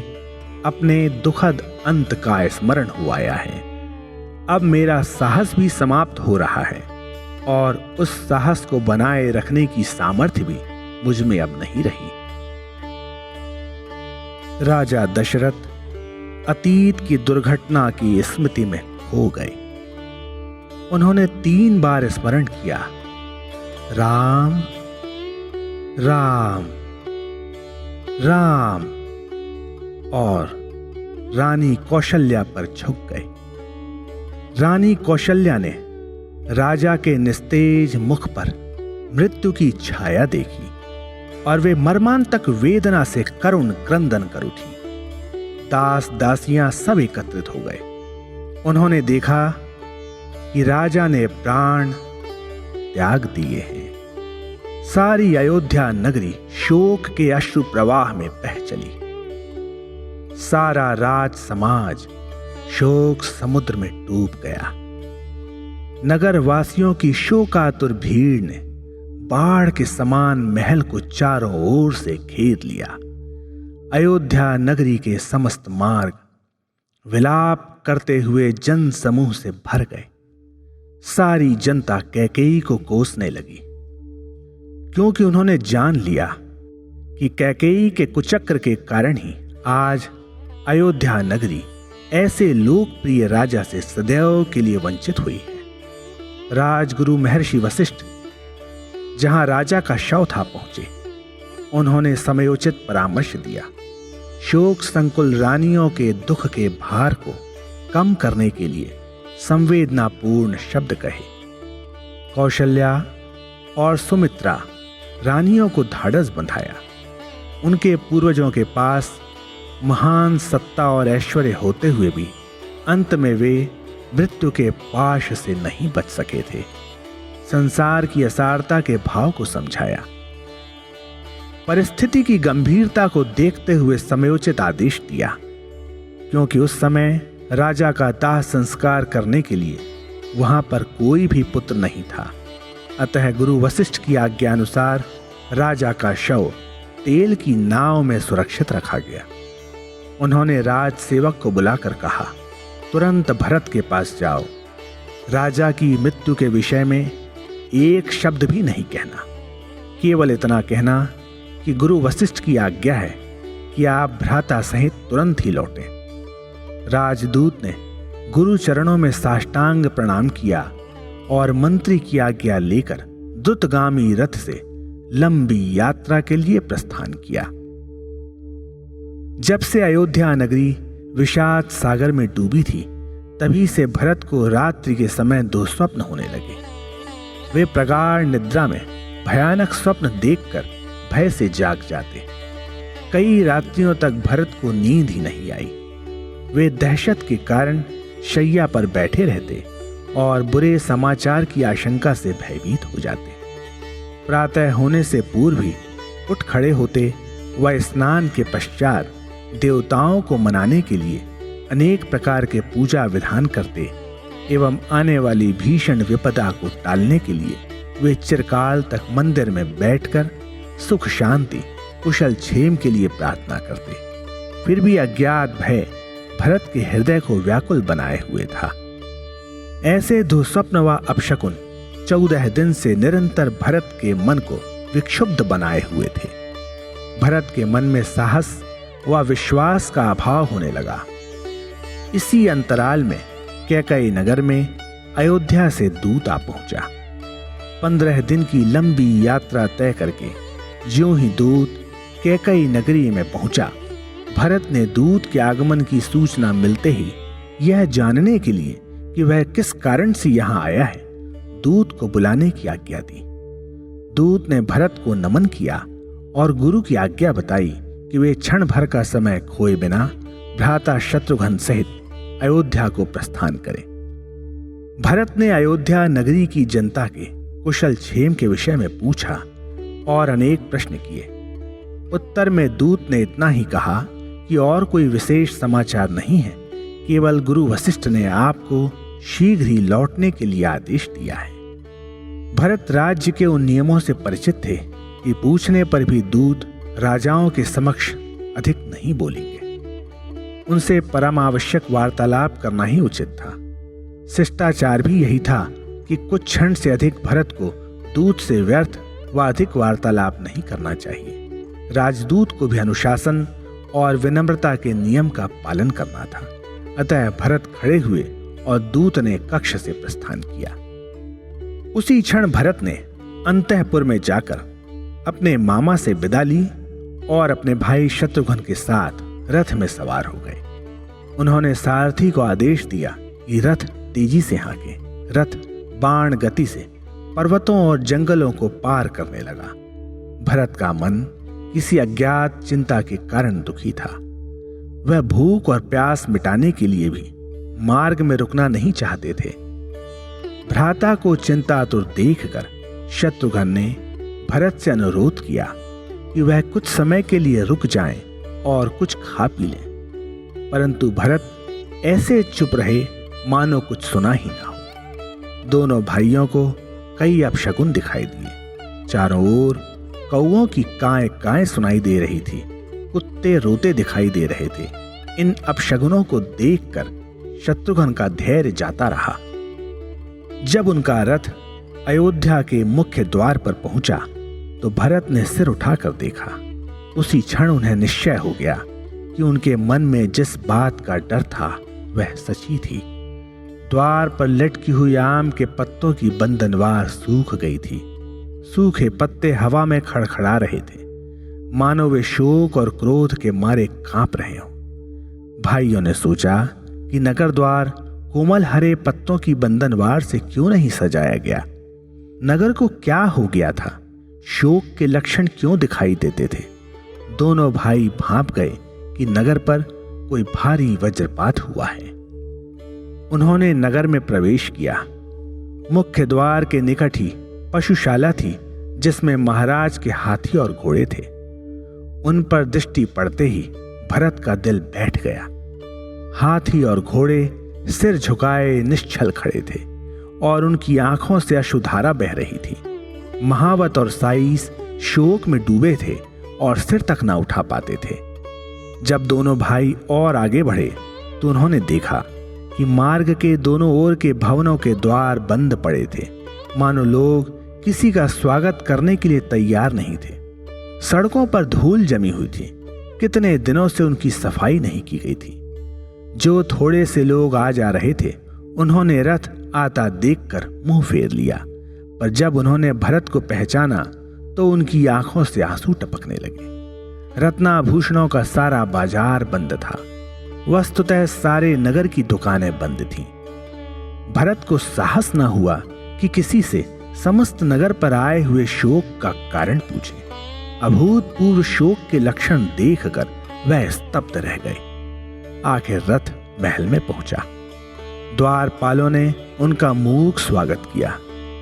अपने दुखद अंत का स्मरण हो आया है। अब मेरा साहस भी समाप्त हो रहा है और उस साहस को बनाए रखने की सामर्थ्य भी मुझ में अब नहीं रही। राजा दशरथ अतीत की दुर्घटना की स्मृति में खो गए। उन्होंने 3 बार स्मरण किया, राम राम राम, और रानी कौशल्या पर झुक गए। रानी कौशल्या ने राजा के निस्तेज मुख पर मृत्यु की छाया देखी और वे मर्मांतक वेदना से करुण क्रंदन कर उठी। दास दासियां सब एकत्रित हो गए। उन्होंने देखा कि राजा ने प्राण त्याग दिए हैं। सारी अयोध्या नगरी शोक के अश्रु प्रवाह में बह चली। सारा राज समाज शोक समुद्र में डूब गया। नगर वासियों की शोकातुर भीड़ ने बाढ़ के समान महल को चारों ओर से घेर लिया। अयोध्या नगरी के समस्त मार्ग विलाप करते हुए जन समूह से भर गए। सारी जनता कैकेयी को कोसने लगी, क्योंकि उन्होंने जान लिया कि कैकेयी के कुचक्र के कारण ही आज अयोध्या नगरी ऐसे लोकप्रिय राजा से सदैव के लिए वंचित हुई है। राजगुरु महर्षि वशिष्ठ जहां राजा का शव था पहुंचे। उन्होंने समयोचित परामर्श दिया। शोक संकुल रानियों के दुख के भार को कम करने के लिए संवेदनापूर्ण शब्द कहे। कौशल्या और सुमित्रा रानियों को ढाढ़स बंधाया। उनके पूर्वजों के पास महान सत्ता और ऐश्वर्य होते हुए भी अंत में वे मृत्यु के पाश से नहीं बच सके थे। संसार की असारता के भाव को समझाया। परिस्थिति की गंभीरता को देखते हुए समयोचित आदेश दिया, क्योंकि उस समय राजा का दाह संस्कार करने के लिए वहां पर कोई भी पुत्र नहीं था। अतः गुरु वशिष्ठ की आज्ञा अनुसार राजा का शव तेल की नाव में सुरक्षित रखा गया। उन्होंने राज सेवक को बुलाकर कहा, तुरंत भरत के पास जाओ। राजा की मृत्यु के विषय में एक शब्द भी नहीं कहना। केवल इतना कहना कि गुरु वशिष्ठ की आज्ञा है कि आप भ्राता सहित तुरंत ही लौटें। राजदूत ने गुरु चरणों में साष्टांग प्रणाम किया और मंत्री की आज्ञा लेकर द्रुतगामी रथ से लंबी यात्रा के लिए प्रस्थान किया। जब से अयोध्या नगरी विषाद सागर में डूबी थी, तभी से भरत को रात्रि के समय 2 स्वप्न होने लगे। वे प्रगाढ़ निद्रा में भयानक स्वप्न देखकर भय से जाग जाते। कई रात्रियों तक भरत को नींद ही नहीं आई। वे दहशत के कारण शैया पर बैठे रहते और बुरे समाचार की आशंका से भयभीत हो जाते। प्रातः होने से पूर्व ही उठ खड़े होते व स्नान के पश्चात देवताओं को मनाने के लिए अनेक प्रकार के पूजा विधान करते एवं आने वाली भीषण विपदा को टालने के लिए वे चिरकाल तक मंदिर में बैठकर सुख शांति कुशल क्षेम के लिए प्रार्थना करते। फिर भी अज्ञात भय भरत के हृदय को व्याकुल बनाए हुए था। ऐसे दुःस्वप्न व अपशकुन 14 दिन से निरंतर भरत के मन को विक्षुब्ध बनाए हुए थे। भरत के मन में साहस व विश्वास का अभाव होने लगा। इसी अंतराल में कैकेयी नगर में अयोध्या से दूत आ पहुंचा। 15 दिन की लंबी यात्रा तय करके ज्यों ही दूत कैकई नगरी में पहुंचा, भरत ने दूत के आगमन की सूचना मिलते ही यह जानने के लिए कि वह किस कारण से यहाँ आया है, दूत को बुलाने की आज्ञा दी। दूत ने भरत को नमन किया और गुरु की आज्ञा बताई कि वे क्षण भर का समय खोए बिना भ्राता शत्रुघ्न सहित अयोध्या को प्रस्थान करें। भरत ने अयोध्या नगरी की जनता के कुशल क्षेम के विषय में पूछा और अनेक प्रश्न किए। उत्तर में दूत ने इतना ही कहा कि और कोई विशेष समाचार नहीं है, केवल गुरु वशिष्ठ ने आपको शीघ्र ही लौटने के लिए आदेश दिया है। भरत राज्य के उन नियमों से परिचित थे कि पूछने पर भी दूत राजाओं के समक्ष अधिक नहीं बोलेंगे। उनसे परम आवश्यक वार्तालाप करना ही उचित था। शिष्टाचार भी यही था कि कुछ क्षण से अधिक भरत को दूत से व्यर्थ व अधिक वार्तालाप नहीं करना चाहिए। राजदूत को भी अनुशासन और विनम्रता के नियम का पालन करना था। अतः भरत खड़े हुए और दूत ने कक्ष से प्रस्थान किया। उसी क्षण भरत ने अंतःपुर में जाकर अपने मामा से विदा ली और अपने भाई शत्रुघ्न के साथ रथ में सवार हो गए। उन्होंने सारथी को आदेश दिया कि रथ तेजी से हाँके। रथ बाण गति से पर्वतों और जंगलों को पार करने लगा। भरत का मन किसी अज्ञात चिंता के कारण दुखी था। वह भूख और प्यास मिटाने के लिए भी मार्ग में रुकना नहीं चाहते थे। भ्राता को चिंतातुर देखकर शत्रुघ्न ने भरत से अनुरोध किया कि वह कुछ समय के लिए रुक जाएं और कुछ खा पी लें, परंतु भरत ऐसे चुप रहे मानो कुछ सुना ही ना हो। दोनों भाइयों को कई अपशगुन दिखाई दिए। चारों ओर कौओं की काएं काएं सुनाई दे रही थी, कुत्ते रोते दिखाई दे रहे थे। इन अपशगुनों को देखकर शत्रुघ्न का धैर्य जाता रहा। जब उनका रथ अयोध्या के मुख्य द्वार पर पहुंचा तो भरत ने सिर उठाकर देखा। उसी क्षण उन्हें निश्चय हो गया कि उनके मन में जिस बात का डर था वह सच्ची थी। द्वार पर लटकी हुई आम के पत्तों की बंधनवार सूख गई थी। सूखे पत्ते हवा में खड़खड़ा रहे थे, मानो वे शोक और क्रोध के मारे कांप रहे हों। भाइयों ने सोचा कि नगर द्वार कोमल हरे पत्तों की बंधनवार से क्यों नहीं सजाया गया। नगर को क्या हो गया था? शोक के लक्षण क्यों दिखाई देते थे? दोनों भाई भांप गए कि नगर पर कोई भारी वज्रपात हुआ है। उन्होंने नगर में प्रवेश किया। मुख्य द्वार के निकट ही पशुशाला थी, जिसमें महाराज के हाथी और घोड़े थे। उन पर दृष्टि पड़ते ही भरत का दिल बैठ गया। हाथी और घोड़े सिर झुकाए निश्चल खड़े थे और उनकी आंखों से अश्रुधारा बह रही थी। महावत और साईस शोक में डूबे थे और सिर तक ना उठा पाते थे। जब दोनों भाई और आगे बढ़े तो उन्होंने देखा कि मार्ग के दोनों ओर के भवनों के द्वार बंद पड़े थे, मानो लोग किसी का स्वागत करने के लिए तैयार नहीं थे। सड़कों पर धूल जमी हुई थी। कितने दिनों से उनकी सफाई नहीं की गई थी। जो थोड़े से लोग आ जा रहे थे, उन्होंने रथ आता देखकर मुंह फेर लिया, पर जब उन्होंने भरत को पहचाना तो उनकी आंखों से आंसू टपकने लगे। रत्नाभूषणों का सारा बाजार बंद था। वस्तुतः सारे नगर की दुकानें बंद थीं। भरत को साहस न हुआ कि किसी से समस्त नगर पर आए हुए शोक का कारण पूछे। अभूतपूर्व शोक के लक्षण देखकर वह स्तब्ध रह गए। आखिर रथ महल में पहुंचा। द्वारपालों ने उनका मूक स्वागत किया।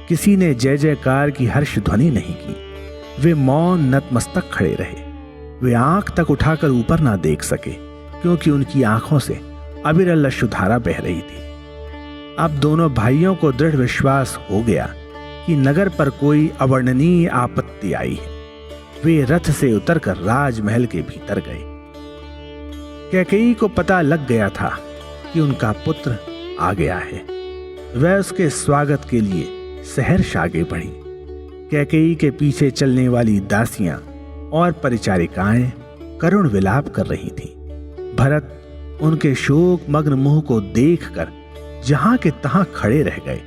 किसी ने जय जयकार की हर्ष ध्वनि नहीं की। वे मौन नतमस्तक खड़े रहे। वे आंख तक उठाकर ऊपर ना देख सके, क्योंकि उनकी आंखों से अविरल अश्रुधारा बह रही थी। अब दोनों भाइयों को दृढ़ विश्वास हो गया कि नगर पर कोई अवर्णनीय आपत्ति आई है। वे रथ से उतरकर राजमहल के भीतर गए। कैकेयी को पता लग गया था कि उनका पुत्र आ गया है। वह उसके स्वागत के लिए सहर्ष आगे बढ़ी। कैकेयी के पीछे चलने वाली दासियां और परिचारिकाएं करुण विलाप कर रही थीं। भरत उनके शोक मग्न मुंह को देखकर जहां के तहां खड़े रह गए।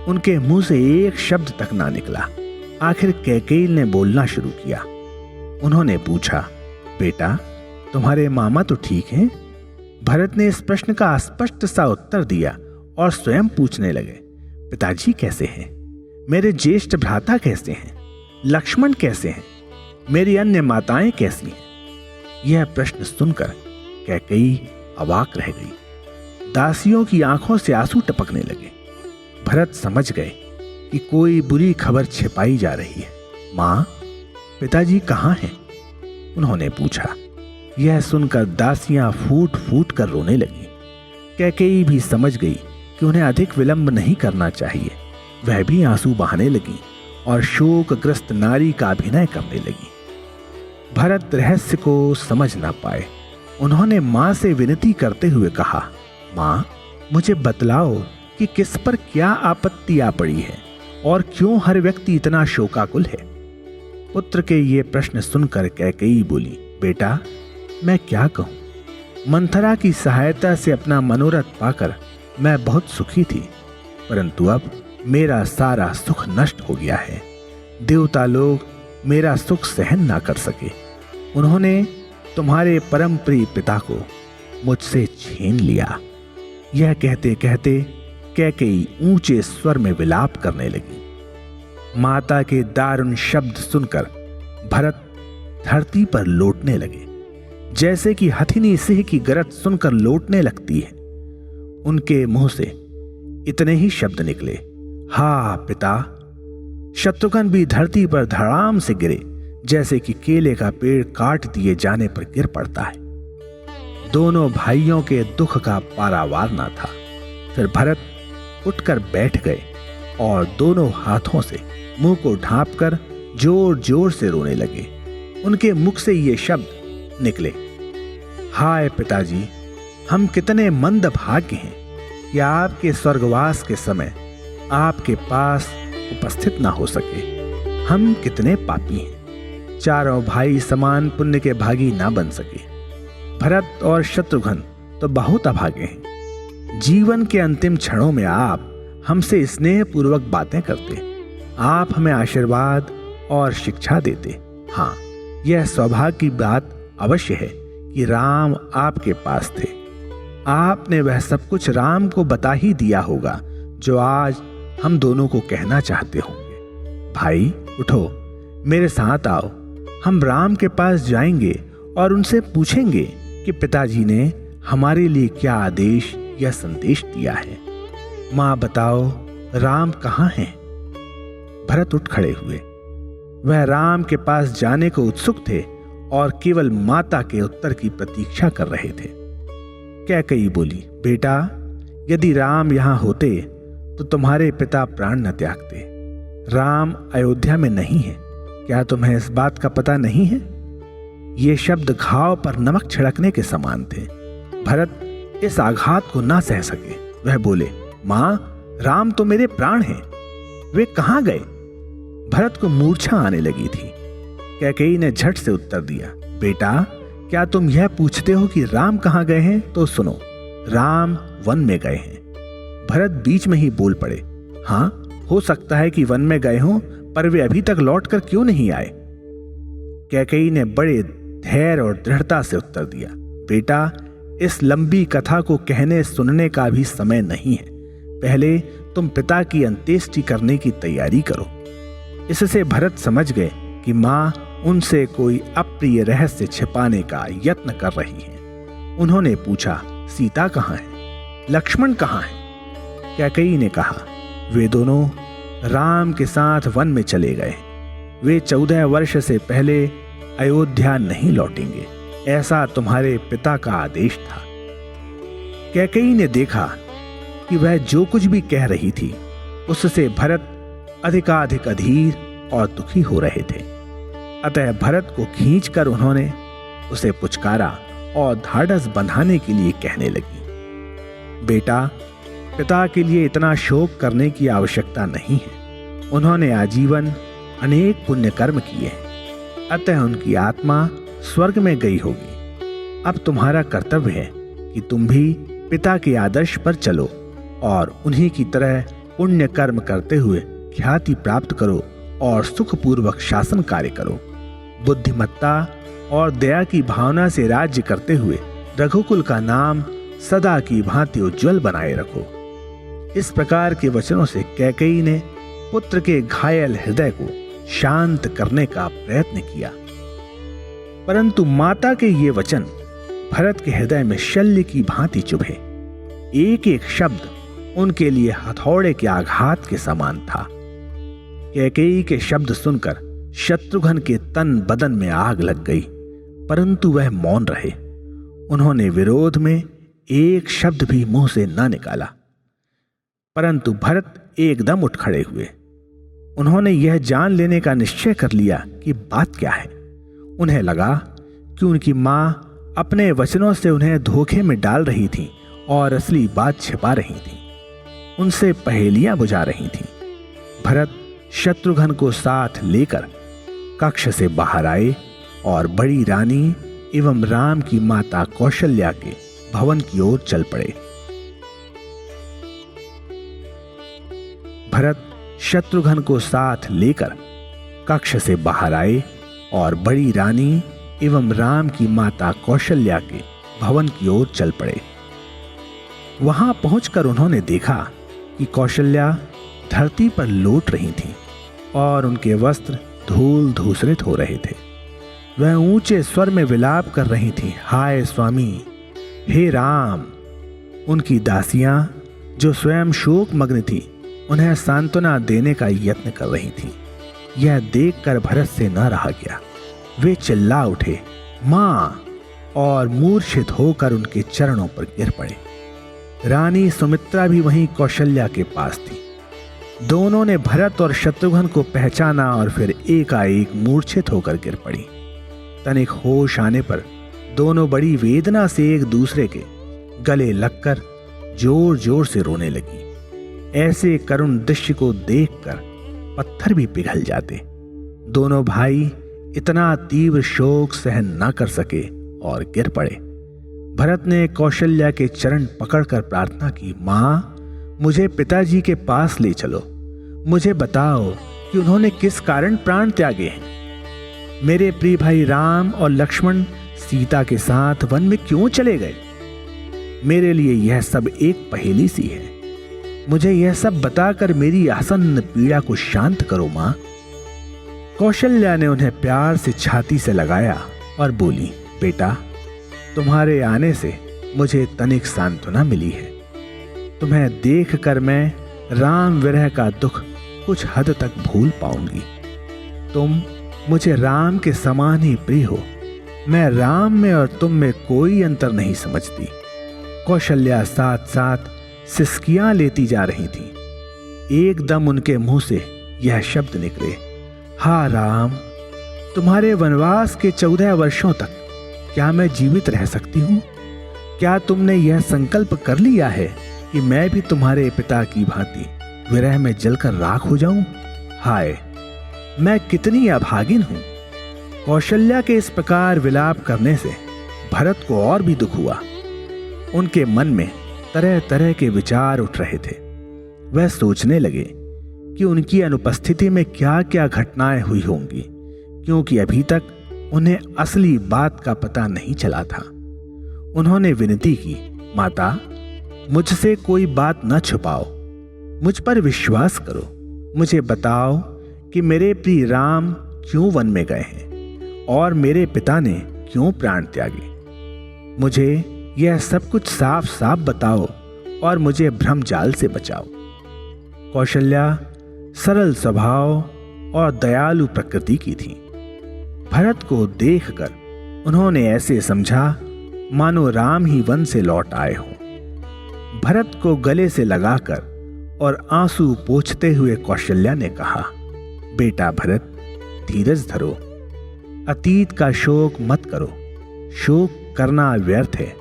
उनके मुंह से एक शब्द तक ना निकला। आखिर कैकेयी ने बोलना शुरू किया। उन्होंने पूछा, बेटा तुम्हारे मामा तो ठीक हैं? भरत ने इस प्रश्न का स्पष्ट सा उत्तर दिया और स्वयं पूछने लगे, पिताजी कैसे हैं? मेरे ज्येष्ठ भ्राता कैसे हैं? लक्ष्मण कैसे हैं? मेरी अन्य माताएं कैसी हैं? यह प्रश्न सुनकर कैकेयी अवाक रह गई। दासियों की आंखों से आंसू टपकने लगे। भरत समझ गए कि कोई बुरी खबर छिपाई जा रही है। मां, पिताजी कहाँ हैं? उन्होंने पूछा। यह सुनकर दासियां फूट फूट कर रोने लगी। कैकेयी भी समझ गई कि उन्हें अधिक विलंब नहीं करना चाहिए। वह भी आंसू बहाने लगी और शोकग्रस्त नारी का अभिनय करने लगी। भरत रहस्य को समझ ना पाए। उन्होंने मां से विनती करते हुए कहा, मां, मुझे बतलाओ कि किस पर क्या आपत्ति आ पड़ी है और क्यों हर व्यक्ति इतना शोकाकुल है। पुत्र के ये प्रश्न सुनकर कैकेयी बोली, बेटा मैं क्या कहूं? मंथरा की सहायता से अपना मनोरथ पाकर मैं बहुत सुखी थी, परंतु अब मेरा सारा सुख नष्ट हो गया है। देवता लोग मेरा सुख सहन ना कर सके। उन्होंने तुम्हारे परम प्रिय पिता को मुझसे छीन लिया। यह कहते कहते कैकेयी ऊंचे स्वर में विलाप करने लगी। माता के दारुण शब्द सुनकर भरत धरती पर लौटने लगे, जैसे कि हथिनी सिंह की गरज सुनकर लौटने लगती है। उनके मुंह से इतने ही शब्द निकले, हा पिता। शत्रुघ्न भी धरती पर धड़ाम से गिरे, जैसे कि केले का पेड़ काट दिए जाने पर गिर पड़ता है। दोनों भाइयों के दुख का पारावार ना था। फिर भरत उठकर बैठ गए और दोनों हाथों से मुंह को ढांपकर जोर जोर से रोने लगे। उनके मुख से ये शब्द निकले, हाय पिताजी, हम कितने मंदभाग्य हैं कि आपके स्वर्गवास के समय आपके पास उपस्थित ना हो सके। हम कितने पापी हैं, चारों भाई समान पुण्य के भागी ना बन सके। भरत और शत्रुघ्न तो बहुत अभागे हैं। जीवन के अंतिम क्षणों में आप हमसे स्नेहपूर्वक बातें करते, आप हमें आशीर्वाद और शिक्षा देते। हाँ, यह सौभाग्य की बात अवश्य है कि राम आपके पास थे। आपने वह सब कुछ राम को बता ही दिया होगा जो आज हम दोनों को कहना चाहते होंगे। भाई उठो, मेरे साथ आओ। हम राम के पास जाएंगे और उनसे पूछेंगे कि पिताजी ने हमारे लिए क्या आदेश या संदेश दिया है। मां बताओ, राम कहाँ हैं? भरत उठ खड़े हुए। वह राम के पास जाने को उत्सुक थे और केवल माता के उत्तर की प्रतीक्षा कर रहे थे। कैकेयी बोली, बेटा यदि राम यहां होते तो तुम्हारे पिता प्राण न त्यागते। राम अयोध्या में नहीं है, क्या तुम्हें इस बात का पता नहीं है? ये शब्द घाव पर नमक छिड़कने के समान थे। भरत इस आघात को ना सह सके। वह बोले, मां, राम तो मेरे प्राण हैं, वे कहां गए? भरत को मूर्छा आने लगी थी। कैकेयी ने झट से उत्तर दिया, बेटा क्या तुम यह पूछते हो कि राम कहां गए हैं? तो सुनो, राम वन में गए हैं। भरत बीच में ही बोल पड़े, हां, हो सकता है कि वन में गए हों, पर वे अभी तक लौटकर क्यों नहीं आए? कैकेयी ने बड़े धैर्य और दृढ़ता से उत्तर दिया, बेटा इस लंबी कथा को कहने सुनने का भी समय नहीं है। पहले तुम पिता की अंत्येष्टि करने की तैयारी करो। इससे भरत समझ गए कि मां उनसे कोई अप्रिय रहस्य छिपाने का यत्न कर रही है। उन्होंने पूछा, सीता कहाँ है? लक्ष्मण कहाँ है? कैकेयी ने कहा, वे दोनों राम के साथ वन में चले गए। वे 14 वर्ष से पहले अयोध्या नहीं लौटेंगे, ऐसा तुम्हारे पिता का आदेश था। कैकेयी ने देखा कि वह जो कुछ भी कह रही थी उससे भरत अधिकाधिक अधीर और दुखी हो रहे थे। अतः भरत को खींचकर उन्होंने उसे पुचकारा और ढाढ़स बंधाने के लिए कहने लगी, बेटा पिता के लिए इतना शोक करने की आवश्यकता नहीं है। उन्होंने आजीवन अनेक पुण्य कर्म किए हैं, अतः उनकी आत्मा स्वर्ग में गई होगी। अब तुम्हारा कर्तव्य है कि तुम भी पिता के आदर्श पर चलो और उन्हीं की तरह पुण्य कर्म करते हुए ख्याति प्राप्त करो और सुखपूर्वक शासन कार्य करो। बुद्धिमत्ता और दया की भावना से राज्य करते हुए रघुकुल का नाम सदा की भांति उज्जवल बनाए रखो। इस प्रकार के वचनों से कैकेयी ने पुत्र के घायल हृदय को शांत करने का प्रयत्न किया, परंतु माता के ये वचन भरत के हृदय में शल्य की भांति चुभे। एक एक शब्द उनके लिए हथौड़े के आघात के समान था। कैकेयी के शब्द सुनकर शत्रुघ्न के तन बदन में आग लग गई, परंतु वह मौन रहे। उन्होंने विरोध में एक शब्द भी मुंह से न निकाला। परंतु भरत एकदम उठ खड़े हुए। उन्होंने यह जान लेने का निश्चय कर लिया कि बात क्या है। उन्हें लगा कि उनकी मां अपने वचनों से उन्हें धोखे में डाल रही थी और असली बात छिपा रही थी, उनसे पहेलियां बुझा रही थी। भरत शत्रुघ्न को साथ लेकर कक्ष से बाहर आए और बड़ी रानी एवं राम की माता कौशल्या के भवन की ओर चल पड़े। भरत शत्रुघ्न को साथ लेकर कक्ष से बाहर आए और बड़ी रानी एवं राम की माता कौशल्या के भवन की ओर चल पड़े। वहां पहुंचकर उन्होंने देखा कि कौशल्या धरती पर लौट रही थीं और उनके वस्त्र धूल धूसरित हो रहे थे। वह ऊंचे स्वर में विलाप कर रही थीं, हाय स्वामी, हे राम। उनकी दासियां जो स्वयं शोक मग्न थी उन्हें सांत्वना देने का यत्न कर रही थीं। यह देखकर भरत से न रहा गया। वे चिल्ला उठे, मां, और मूर्छित होकर उनके चरणों पर गिर पड़े। रानी सुमित्रा भी वहीं कौशल्या के पास थी। दोनों ने भरत और शत्रुघ्न को पहचाना और फिर एकाएक मूर्छित होकर गिर पड़ी। तनिक होश आने पर दोनों बड़ी वेदना से एक दूसरे के गले लगकर जोर जोर से रोने लगी। ऐसे करुण दृश्य को देखकर पत्थर भी पिघल जाते। दोनों भाई इतना तीव्र शोक सहन न कर सके और गिर पड़े। भरत ने कौशल्या के चरण पकड़कर प्रार्थना की, मां, मुझे पिताजी के पास ले चलो। मुझे बताओ कि उन्होंने किस कारण प्राण त्यागे हैं। मेरे प्रिय भाई राम और लक्ष्मण सीता के साथ वन में क्यों चले गए? मेरे लिए यह सब एक पहेली सी है। मुझे यह सब बताकर मेरी आसन्न पीड़ा को शांत करो मां। कौशल्या ने उन्हें प्यार से छाती से लगाया और बोली, बेटा, तुम्हारे आने से मुझे तनिक सांत्वना मिली है। तुम्हें देखकर मैं राम विरह का दुख कुछ हद तक भूल पाऊंगी। तुम मुझे राम के समान ही प्रिय हो। मैं राम में और तुम में कोई अंतर नहीं समझती। कौशल्या साथ साथ सिसकियां लेती जा रही थी। एकदम उनके मुंह से यह शब्द निकले, हा राम, तुम्हारे वनवास के 14 वर्षों तक क्या मैं जीवित रह सकती हूं? क्या तुमने यह संकल्प कर लिया है कि मैं भी तुम्हारे पिता की भांति विरह में जलकर राख हो जाऊं? हाय, मैं कितनी अभागिन हूं। कौशल्या के इस प्रकार विलाप करने से भरत को और भी दुख हुआ। उनके मन में तरह तरह के विचार उठ रहे थे। वह सोचने लगे कि उनकी अनुपस्थिति में क्या क्या घटनाएं हुई होंगी, क्योंकि अभी तक उन्हें असली बात का पता नहीं चला था। उन्होंने विनती की, माता, मुझसे कोई बात न छुपाओ, मुझ पर विश्वास करो। मुझे बताओ कि मेरे प्रिय राम क्यों वन में गए हैं और मेरे पिता ने क्यों प्राण त्यागे। मुझे यह सब कुछ साफ साफ बताओ और मुझे भ्रम जाल से बचाओ। कौशल्या सरल स्वभाव और दयालु प्रकृति की थी। भरत को देखकर उन्होंने ऐसे समझा मानो राम ही वन से लौट आए हों। भरत को गले से लगाकर और आंसू पोंछते हुए कौशल्या ने कहा, बेटा भरत, धीरज धरो। अतीत का शोक मत करो। शोक करना व्यर्थ है।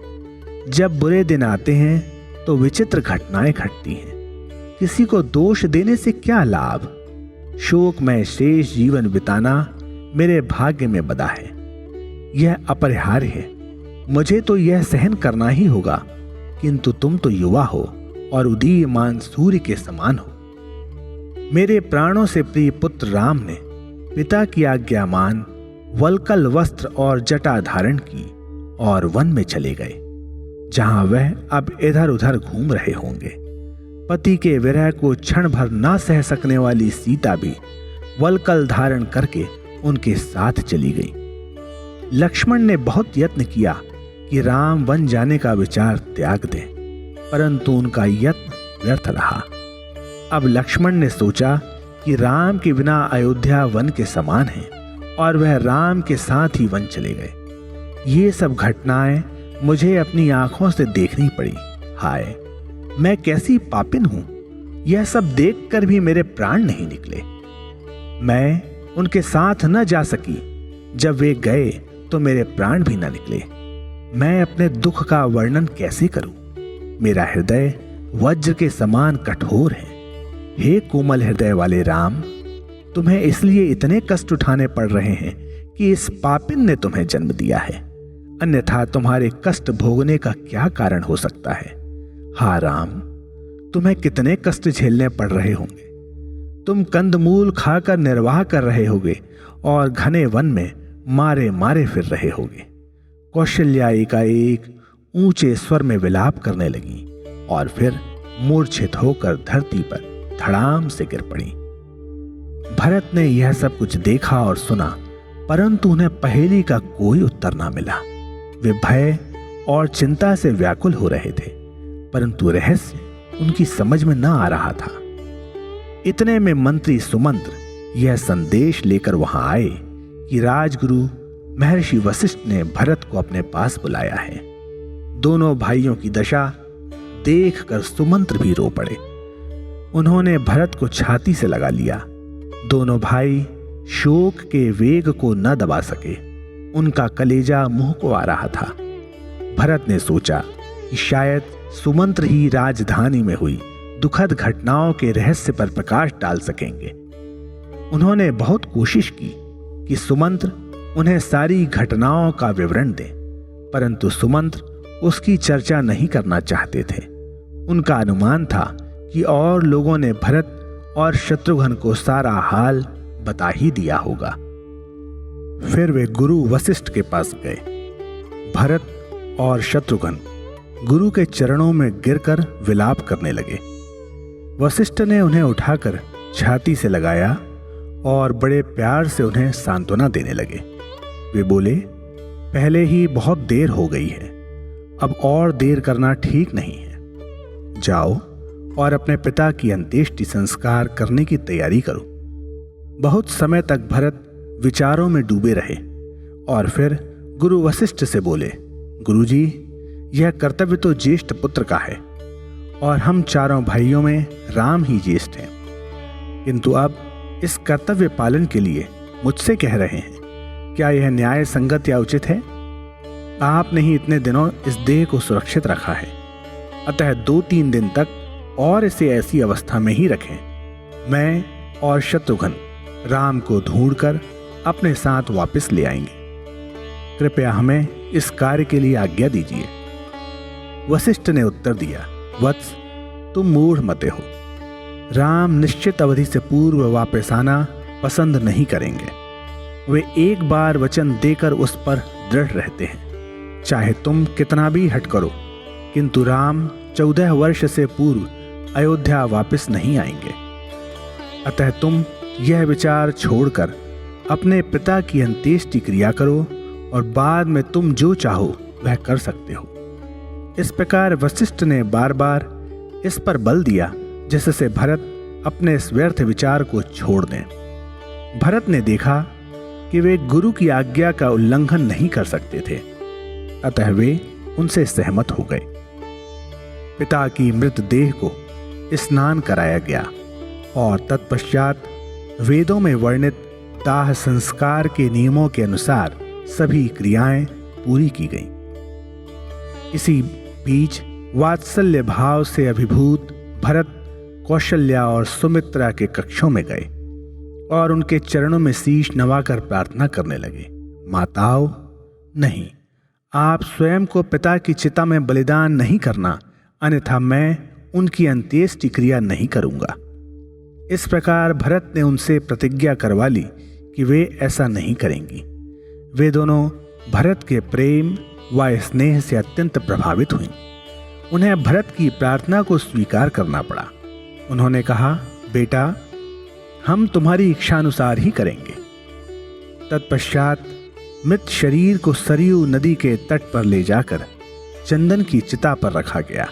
जब बुरे दिन आते हैं तो विचित्र घटनाएं घटती हैं। किसी को दोष देने से क्या लाभ? शोक में शेष जीवन बिताना मेरे भाग्य में बदा है। यह अपरिहार्य है। मुझे तो यह सहन करना ही होगा, किंतु तुम तो युवा हो और उदीयमान सूर्य के समान हो। मेरे प्राणों से प्रिय पुत्र राम ने पिता की आज्ञा मान वल्कल वस्त्र और जटा धारण की और वन में चले गए, जहां वह अब इधर उधर घूम रहे होंगे। पति के विरह को क्षण भर ना सह सकने वाली सीता भी वल्कल धारण करके उनके साथ चली गई। लक्ष्मण ने बहुत यत्न किया कि राम वन जाने का विचार त्याग दें, परंतु उनका यत्न व्यर्थ रहा। अब लक्ष्मण ने सोचा कि राम के बिना अयोध्या वन के समान है और वह राम के साथ ही वन चले गए। ये सब घटनाएं मुझे अपनी आंखों से देखनी पड़ी। हाय, मैं कैसी पापिन हूं। यह सब देखकर भी मेरे प्राण नहीं निकले। मैं उनके साथ न जा सकी। जब वे गए तो मेरे प्राण भी न निकले। मैं अपने दुख का वर्णन कैसे करूं? मेरा हृदय वज्र के समान कठोर है। हे कोमल हृदय वाले राम, तुम्हें इसलिए इतने कष्ट उठाने पड़ रहे हैं कि इस पापिन ने तुम्हें जन्म दिया है, अन्यथा तुम्हारे कष्ट भोगने का क्या कारण हो सकता है? हाँ राम, तुम्हें कितने कष्ट झेलने पड़ रहे होंगे। तुम कंदमूल खाकर निर्वाह कर रहे होगे और घने वन में मारे मारे फिर रहे होगे। कौशल्या एकाएक ऊंचे स्वर में विलाप करने लगी और फिर मूर्छित होकर धरती पर धड़ाम से गिर पड़ी। भरत ने यह सब कुछ देखा और सुना, परंतु उन्हें पहेली का कोई उत्तर ना मिला। वे भय और चिंता से व्याकुल हो रहे थे, परंतु रहस्य उनकी समझ में ना आ रहा था। इतने में मंत्री सुमंत्र यह संदेश लेकर वहां आए कि राजगुरु महर्षि वशिष्ठ ने भरत को अपने पास बुलाया है। दोनों भाइयों की दशा देखकर सुमंत्र भी रो पड़े। उन्होंने भरत को छाती से लगा लिया। दोनों भाई शोक के वेग को न दबा सके। उनका कलेजा मुंह को आ रहा था। भरत ने सोचा कि शायद सुमंत्र ही राजधानी में हुई दुखद घटनाओं के रहस्य पर प्रकाश डाल सकेंगे। उन्होंने बहुत कोशिश की कि सुमंत्र उन्हें सारी घटनाओं का विवरण दे, परंतु सुमंत्र उसकी चर्चा नहीं करना चाहते थे। उनका अनुमान था कि और लोगों ने भरत और शत्रुघ्न को सारा हाल बता ही दिया होगा। फिर वे गुरु वशिष्ठ के पास गए। भरत और शत्रुघ्न गुरु के चरणों में गिरकर विलाप करने लगे। वशिष्ठ ने उन्हें उठाकर छाती से लगाया और बड़े प्यार से उन्हें सांत्वना देने लगे। वे बोले, पहले ही बहुत देर हो गई है, अब और देर करना ठीक नहीं है। जाओ और अपने पिता की अंत्येष्टि संस्कार करने की तैयारी करो। बहुत समय तक भरत विचारों में डूबे रहे और फिर गुरु वशिष्ठ से बोले, गुरुजी, यह कर्तव्य तो ज्येष्ठ पुत्र का है और हम चारों भाइयों में राम ही ज्येष्ठ हैं, किंतु अब इस कर्तव्य पालन के लिए मुझसे कह रहे हैं। क्या यह न्याय संगत या उचित है? आपने ही इतने दिनों इस देह को सुरक्षित रखा है, अतः 2-3 दिन तक और इसे ऐसी अवस्था में ही रखें। मैं और शत्रुघ्न राम को ढूंढकर अपने साथ वापस ले आएंगे। कृपया हमें इस कार्य के लिए आज्ञा दीजिए। वशिष्ठ ने उत्तर दिया, वत्स, तुम मूढ़ मते हो। राम निश्चित अवधि से पूर्व वापस आना पसंद नहीं करेंगे। वे एक बार वचन देकर उस पर दृढ़ रहते हैं, चाहे तुम कितना भी हट करो, किंतु राम 14 वर्ष से पूर्व अयोध्या वापस नहीं आएंगे। अतः तुम यह विचार छोड़कर अपने पिता की अंत्येष्टि क्रिया करो और बाद में तुम जो चाहो वह कर सकते हो। इस प्रकार वशिष्ठ ने बार बार इस पर बल दिया जिससे भरत अपने इस व्यर्थ विचार को छोड़ दें। भरत ने देखा कि वे गुरु की आज्ञा का उल्लंघन नहीं कर सकते थे, अतः वे उनसे सहमत हो गए। पिता की मृतदेह को स्नान कराया गया और तत्पश्चात वेदों में वर्णित दाह संस्कार के नियमों के अनुसार सभी क्रियाएं पूरी की गईं। इसी बीच वात्सल्य भाव से अभिभूत भरत कौशल्या और सुमित्रा के कक्षों में गए और उनके चरणों में शीश नवाकर प्रार्थना करने लगे। माताओं, नहीं, आप स्वयं को पिता की चिता में बलिदान नहीं करना, अन्यथा मैं उनकी अंत्येष्टि क्रिया नहीं करूंगा। इस प्रकार भरत ने उनसे प्रतिज्ञा करवा ली कि वे ऐसा नहीं करेंगी। वे दोनों भरत के प्रेम व स्नेह से अत्यंत प्रभावित हुईं। उन्हें भरत की प्रार्थना को स्वीकार करना पड़ा। उन्होंने कहा, बेटा, हम तुम्हारी इच्छानुसार ही करेंगे। तत्पश्चात मृत शरीर को सरयू नदी के तट पर ले जाकर चंदन की चिता पर रखा गया।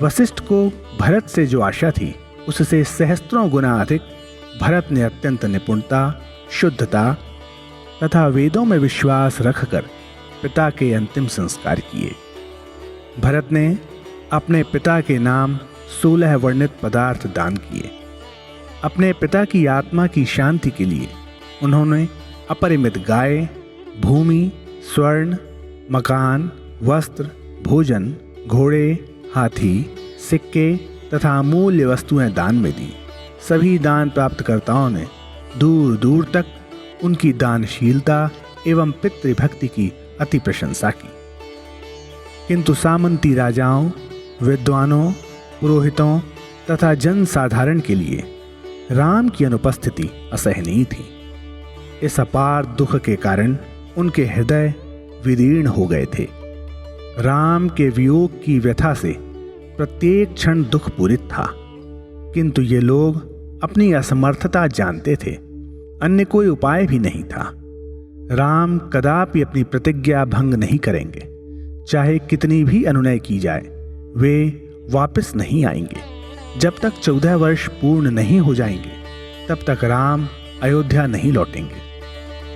वशिष्ठ को भरत से जो आशा थी उससे सहस्त्रों गुना अधिक भरत ने अत्यंत निपुणता, शुद्धता तथा वेदों में विश्वास रखकर पिता के अंतिम संस्कार किए। भरत ने अपने पिता के नाम 16 वर्णित पदार्थ दान किए। अपने पिता की आत्मा की शांति के लिए उन्होंने अपरिमित गाय, भूमि, स्वर्ण, मकान, वस्त्र, भोजन, घोड़े, हाथी, सिक्के तथा अमूल्य वस्तुएं दान में दी। सभी दान प्राप्तकर्ताओं ने दूर दूर तक उनकी दानशीलता एवं पितृभक्ति की अति प्रशंसा की। किंतु सामंती राजाओं, विद्वानों, पुरोहितों तथा जन साधारण के लिए राम की अनुपस्थिति असहनीय थी। इस अपार दुख के कारण उनके हृदय विदीर्ण हो गए थे। राम के वियोग की व्यथा से प्रत्येक क्षण दुख पूरित था, किंतु ये लोग अपनी असमर्थता जानते थे। अन्य कोई उपाय भी नहीं था। राम कदापि अपनी प्रतिज्ञा भंग नहीं करेंगे। चाहे कितनी भी अनुनय की जाए, वे वापस नहीं आएंगे। जब तक 14 वर्ष पूर्ण नहीं हो जाएंगे, तब तक राम अयोध्या नहीं लौटेंगे।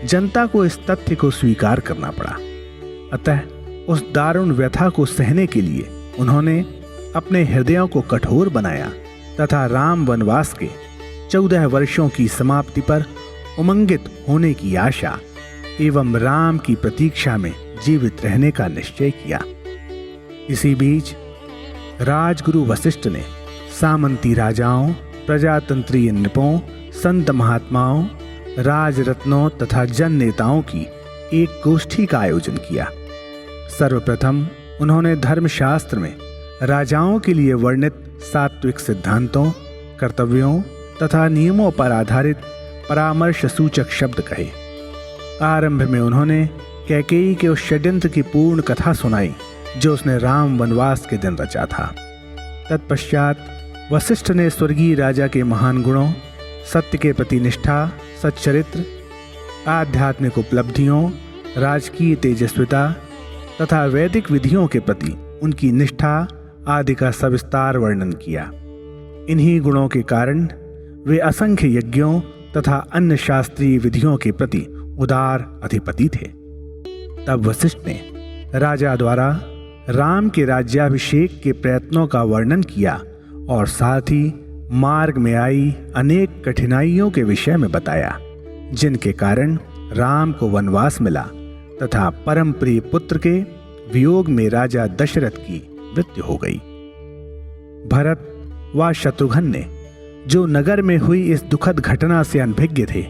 जनता को इस तथ्य को स्वीकार करना पड़ा। अतः उस दारुण व्यथा को सहने के लिए उन्होंने अपने हृदयों को कठोर बनाया तथा राम वनवास के 14 वर्षों की समाप्ति पर उमंगित होने की आशा एवं राम की प्रतीक्षा में जीवित रहने का निश्चय किया। इसी बीच राजगुरु वशिष्ठ ने सामंती राजाओं, प्रजातंत्रीय नृपों, संत महात्माओं, राजरत्नों तथा जन नेताओं की एक गोष्ठी का आयोजन किया। सर्वप्रथम उन्होंने धर्मशास्त्र में राजाओं के लिए वर्णित सात्विक सिद्धांतों, कर्तव्यों तथा नियमों पर आधारित परामर्श सूचक शब्द कहे। आरंभ में उन्होंने कैकेयी के उस षड्यंत्र की पूर्ण कथा सुनाई जो उसने राम वनवास के दिन रचा था। तत्पश्चात वशिष्ठ ने स्वर्गीय राजा के महान गुणों, सत्य के प्रति निष्ठा, सच्चरित्र, आध्यात्मिक उपलब्धियों, राजकीय तेजस्विता तथा वैदिक विधियों के प्रति उनकी निष्ठा आदि का सविस्तार वर्णन किया। इन्हीं गुणों के कारण वे असंख्य यज्ञों तथा अन्य शास्त्रीय विधियों के प्रति उदार अधिपति थे। तब वशिष्ठ ने राजा द्वारा राम के राज्याभिषेक के प्रयत्नों का वर्णन किया और साथ ही मार्ग में आई अनेक कठिनाइयों के विषय में बताया, जिनके कारण राम को वनवास मिला तथा परम प्रिय पुत्र के वियोग में राजा दशरथ की मृत्यु हो गई। भरत व शत्रुघ्न ने, जो नगर में हुई इस दुखद घटना से अनभिज्ञ थे,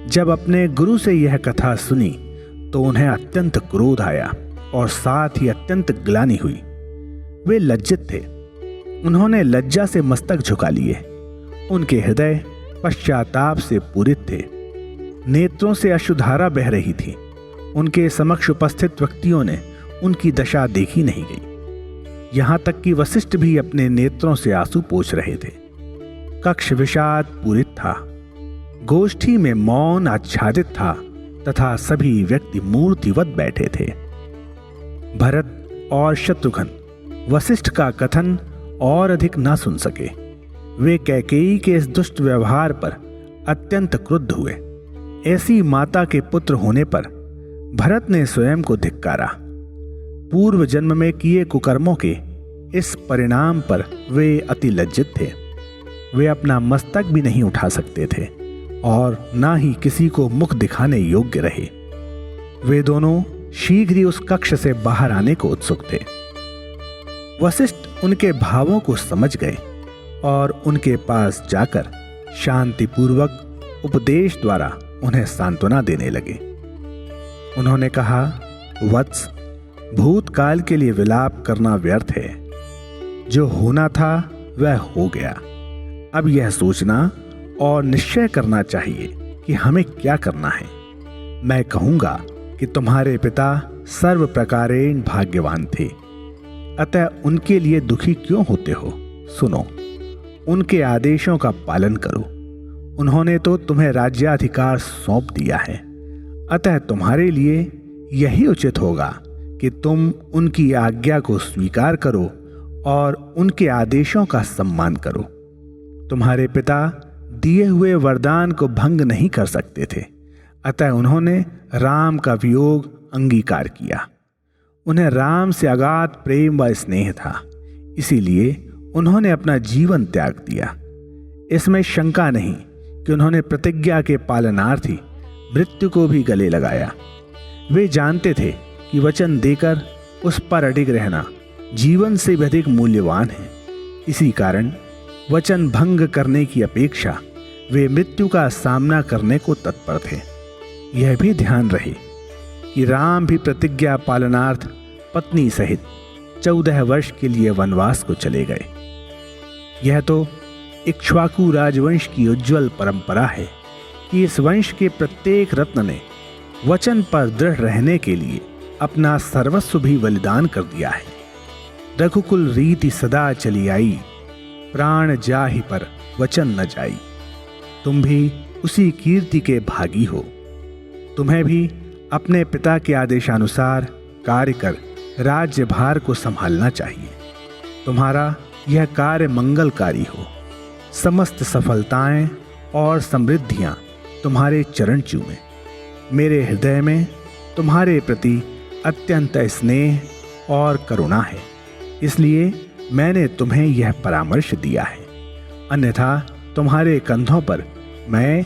जब अपने गुरु से यह कथा सुनी तो उन्हें अत्यंत क्रोध आया और साथ ही अत्यंत ग्लानि हुई। वे लज्जित थे। उन्होंने लज्जा से मस्तक झुका लिए। उनके हृदय पश्चाताप से पूरित थे। नेत्रों से अश्रुधारा बह रही थी। उनके समक्ष उपस्थित व्यक्तियों ने उनकी दशा देखी नहीं गई। यहां तक कि वशिष्ठ भी अपने नेत्रों से आंसू पोंछ रहे थे। कक्ष विषाद पूरित था। गोष्ठी में मौन आच्छादित था तथा सभी व्यक्ति मूर्तिवत बैठे थे। भरत और शत्रुघ्न वशिष्ठ का कथन और अधिक ना सुन सके। वे कैकेयी के इस दुष्ट व्यवहार पर अत्यंत क्रुद्ध हुए। ऐसी माता के पुत्र होने पर भरत ने स्वयं को धिक्कारा। पूर्व जन्म में किए कुकर्मों के इस परिणाम पर वे अति लज्जित थे। वे अपना मस्तक भी नहीं उठा सकते थे और ना ही किसी को मुख दिखाने योग्य रहे। वे दोनों शीघ्र ही उस कक्ष से बाहर आने को उत्सुक थे। वशिष्ठ उनके भावों को समझ गए और उनके पास जाकर शांतिपूर्वक उपदेश द्वारा उन्हें सांत्वना देने लगे। उन्होंने कहा, वत्स, भूतकाल के लिए विलाप करना व्यर्थ है। जो होना था वह हो गया। अब यह सोचना और निश्चय करना चाहिए कि हमें क्या करना है। मैं कहूँगा कि तुम्हारे पिता सर्व प्रकारेण भाग्यवान थे, अतः उनके लिए दुखी क्यों होते हो। सुनो, उनके आदेशों का पालन करो। उन्होंने तो तुम्हें राज्याधिकार सौंप दिया है, अतः तुम्हारे लिए यही उचित होगा कि तुम उनकी आज्ञा को स्वीकार करो और उनके आदेशों का सम्मान करो। तुम्हारे पिता दिए हुए वरदान को भंग नहीं कर सकते थे, अतः उन्होंने राम का वियोग अंगीकार किया। उन्हें राम से अगाध प्रेम व स्नेह था, इसीलिए उन्होंने अपना जीवन त्याग दिया। इसमें शंका नहीं कि उन्होंने प्रतिज्ञा के पालनार्थी मृत्यु को भी गले लगाया। वे जानते थे कि वचन देकर उस पर अडिग रहना जीवन से भी अधिक मूल्यवान है। इसी कारण वचन भंग करने की अपेक्षा वे मृत्यु का सामना करने को तत्पर थे। यह भी ध्यान रहे कि राम भी प्रतिज्ञा पालनार्थ पत्नी सहित 14 वर्ष के लिए वनवास को चले गए। यह तो इक्ष्वाकु राजवंश की उज्जवल परंपरा है कि इस वंश के प्रत्येक रत्न ने वचन पर दृढ़ रहने के लिए अपना सर्वस्व भी बलिदान कर दिया है। रघुकुल रीति सदा चली आई, प्राण जाहि पर वचन न जाई। तुम भी उसी कीर्ति के भागी हो। तुम्हें भी अपने पिता के आदेशानुसार कार्य कर राज्यभार को संभालना चाहिए। तुम्हारा यह कार्य मंगलकारी हो। समस्त सफलताएं और समृद्धियां तुम्हारे चरण चूमें। मेरे हृदय में तुम्हारे प्रति अत्यंत स्नेह और करुणा है, इसलिए मैंने तुम्हें यह परामर्श दिया है। अन्यथा तुम्हारे कंधों पर मैं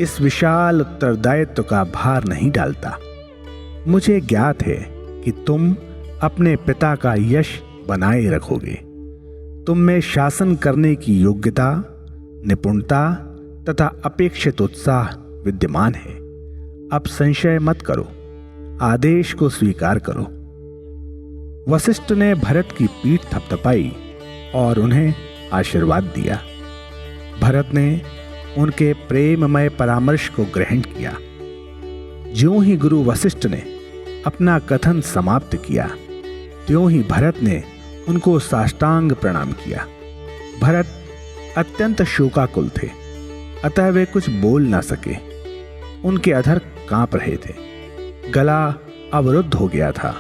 इस विशाल उत्तरदायित्व का भार नहीं डालता। मुझे ज्ञात है कि तुम अपने पिता का यश बनाए रखोगे। तुम में शासन करने की योग्यता, निपुणता तथा अपेक्षित उत्साह विद्यमान है। अब संशय मत करो, आदेश को स्वीकार करो। वशिष्ठ ने भरत की पीठ थपथपाई और उन्हें आशीर्वाद दिया। भरत ने उनके प्रेममय परामर्श को ग्रहण किया। ज्यों ही गुरु वशिष्ठ ने अपना कथन समाप्त किया, त्यों ही भरत ने उनको साष्टांग प्रणाम किया। भरत अत्यंत शोकाकुल थे, अतः वे कुछ बोल ना सके। उनके अधर कांप रहे थे, गला अवरुद्ध हो गया था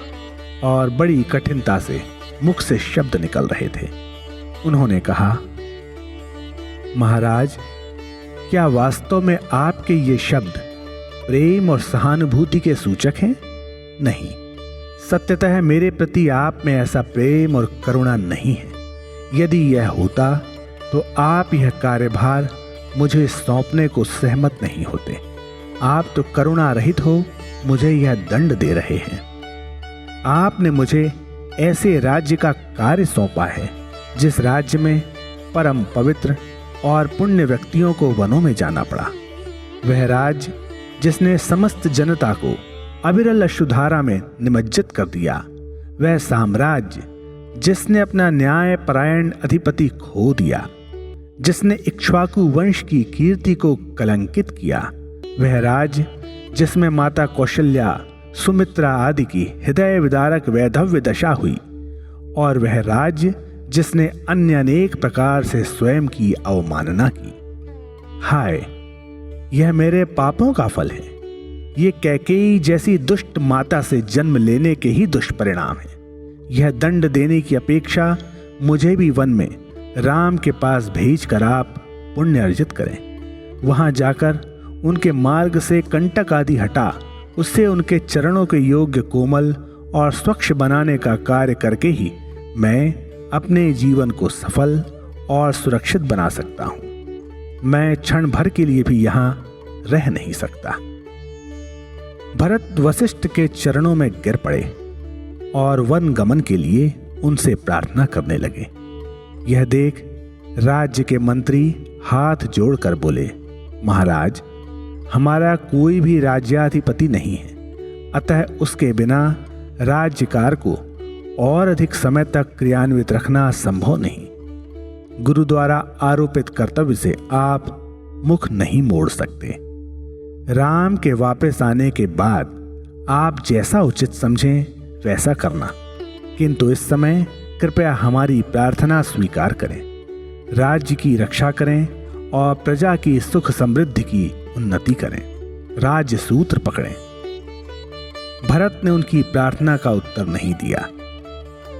और बड़ी कठिनता से मुख से शब्द निकल रहे थे। उन्होंने कहा, महाराज, क्या वास्तव में आपके ये शब्द प्रेम और सहानुभूति के सूचक हैं? नहीं, सत्यतः मेरे प्रति आप में ऐसा प्रेम और करुणा नहीं है। यदि यह होता तो आप यह कार्यभार मुझे सौंपने को सहमत नहीं होते। आप तो करुणा रहित हो मुझे यह दंड दे रहे हैं। आपने मुझे ऐसे राज्य का कार्य सौंपा है जिस राज्य में परम पवित्र और पुण्य व्यक्तियों को वनों में जाना पड़ा। वह राज्य जिसने समस्त जनता को अविरल अश्रुधारा में निमज्जित कर दिया। वह साम्राज्य जिसने अपना न्याय परायण अधिपति खो दिया, जिसने इक्ष्वाकु वंश की कीर्ति को कलंकित किया। वह राज्य जिसमें माता कौशल्या, सुमित्रा आदि की हृदय विदारक वैधव्य दशा हुई, और वह राज्य जिसने अन्य अनेक प्रकार से स्वयं की अवमानना की। हाय, यह मेरे पापों का फल है। ये कैकेयी जैसी दुष्ट माता से जन्म लेने के ही दुष्परिणाम है। यह दंड देने की अपेक्षा मुझे भी वन में राम के पास भेजकर आप पुण्य अर्जित करें। वहां जाकर उनके मार्ग से कंटक आदि हटा उससे उनके चरणों के योग्य कोमल और स्वच्छ बनाने का कार्य करके ही मैं अपने जीवन को सफल और सुरक्षित बना सकता हूं। मैं क्षण भर के लिए भी यहां रह नहीं सकता। भरत वशिष्ठ के चरणों में गिर पड़े और वन गमन के लिए उनसे प्रार्थना करने लगे। यह देख राज्य के मंत्री हाथ जोड़कर बोले, महाराज, हमारा कोई भी राज्याधिपति नहीं है, अतः उसके बिना राज्यकार को और अधिक समय तक क्रियान्वित रखना संभव नहीं। गुरु द्वारा आरोपित कर्तव्य से आप मुख नहीं मोड़ सकते। राम के वापस आने के बाद आप जैसा उचित समझें वैसा करना, किंतु इस समय कृपया हमारी प्रार्थना स्वीकार करें। राज्य की रक्षा करें और प्रजा की सुख समृद्धि की उन्नति करें। राज्य सूत्र पकड़ें। भरत ने उनकी प्रार्थना का उत्तर नहीं दिया।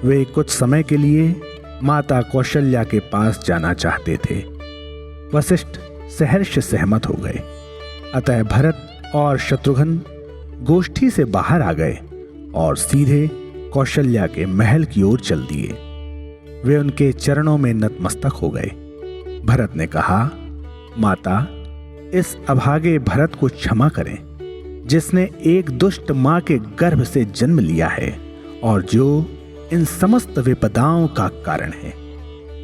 वे कुछ समय के लिए माता कौशल्या के पास जाना चाहते थे। वशिष्ठ सहर्ष सहमत हो गए। अतः भरत और शत्रुघ्न गोष्ठी से बाहर आ गए और सीधे कौशल्या के महल की ओर चल दिए। वे उनके चरणों में नतमस्तक हो गए। भरत ने कहा, माता, इस अभागे भरत को क्षमा करें, जिसने एक दुष्ट मां के गर्भ से जन्म लिया है और जो इन समस्त विपदाओं का कारण है।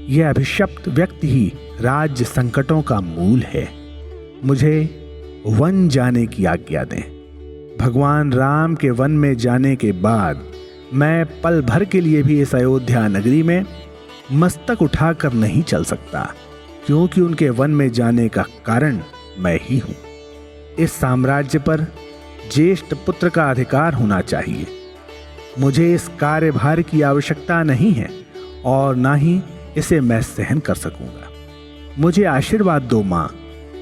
यह अभिशप्त व्यक्ति ही राज्य संकटों का मूल है। मुझे वन जाने की आज्ञा दें। भगवान राम के वन में जाने के बाद मैं पल भर के लिए भी इस अयोध्या नगरी में मस्तक उठाकर नहीं चल सकता, क्योंकि उनके वन में जाने का कारण मैं ही हूं। इस साम्राज्य पर ज्येष्ठ पुत्र का अधिकार होना चाहिए। मुझे इस कार्यभार की आवश्यकता नहीं है और ना ही इसे मैं सहन कर सकूंगा। मुझे आशीर्वाद दो मां,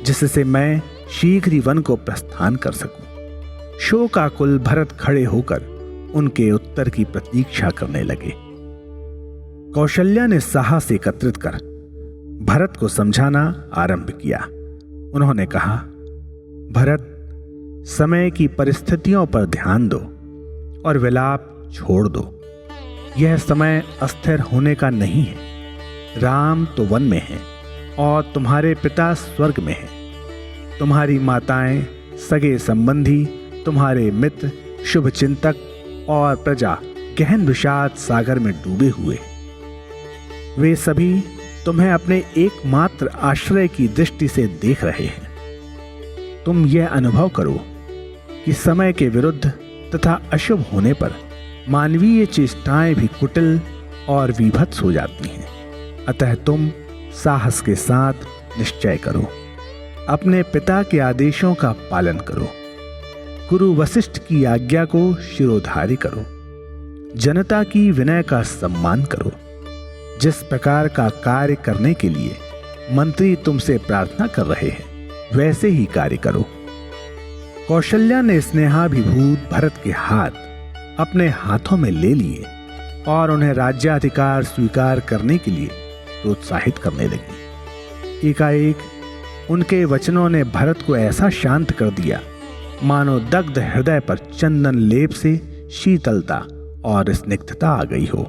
जिससे मैं शीघ्र ही वन को प्रस्थान कर सकूं। शोकाकुल भरत खड़े होकर उनके उत्तर की प्रतीक्षा करने लगे। कौशल्या ने साहस एकत्रित कर भरत को समझाना आरंभ किया। उन्होंने कहा, भरत, समय की परिस्थितियों पर ध्यान दो और विलाप छोड़ दो। यह समय अस्थिर होने का नहीं है। राम तो वन में हैं और तुम्हारे पिता स्वर्ग में हैं। तुम्हारी माताएं, सगे संबंधी, तुम्हारे मित्र, शुभचिंतक और प्रजा गहन विषाद सागर में डूबे हुए। वे सभी तुम्हें अपने एकमात्र आश्रय की दृष्टि से देख रहे हैं। तुम यह अनुभव करो कि समय के विरुद्ध तथा अशुभ होने पर मानवीय चेष्टाएं भी कुटिल और विभत्स हो जाती हैं। अतः तुम साहस के साथ निश्चय करो। अपने पिता के आदेशों का पालन करो। गुरु वशिष्ठ की आज्ञा को शिरोधार्य करो। जनता की विनय का सम्मान करो। जिस प्रकार का कार्य करने के लिए मंत्री तुमसे प्रार्थना कर रहे हैं, वैसे ही कार्य करो। कौशल्या ने स्नेहाभिभूत भरत के हाथ अपने हाथों में ले लिए और उन्हें राज्याधिकार स्वीकार करने के लिए प्रोत्साहित करने लगी। एकाएक उनके वचनों ने भरत को ऐसा शांत कर दिया मानो दग्ध हृदय पर चंदन लेप से शीतलता और स्निग्धता आ गई हो।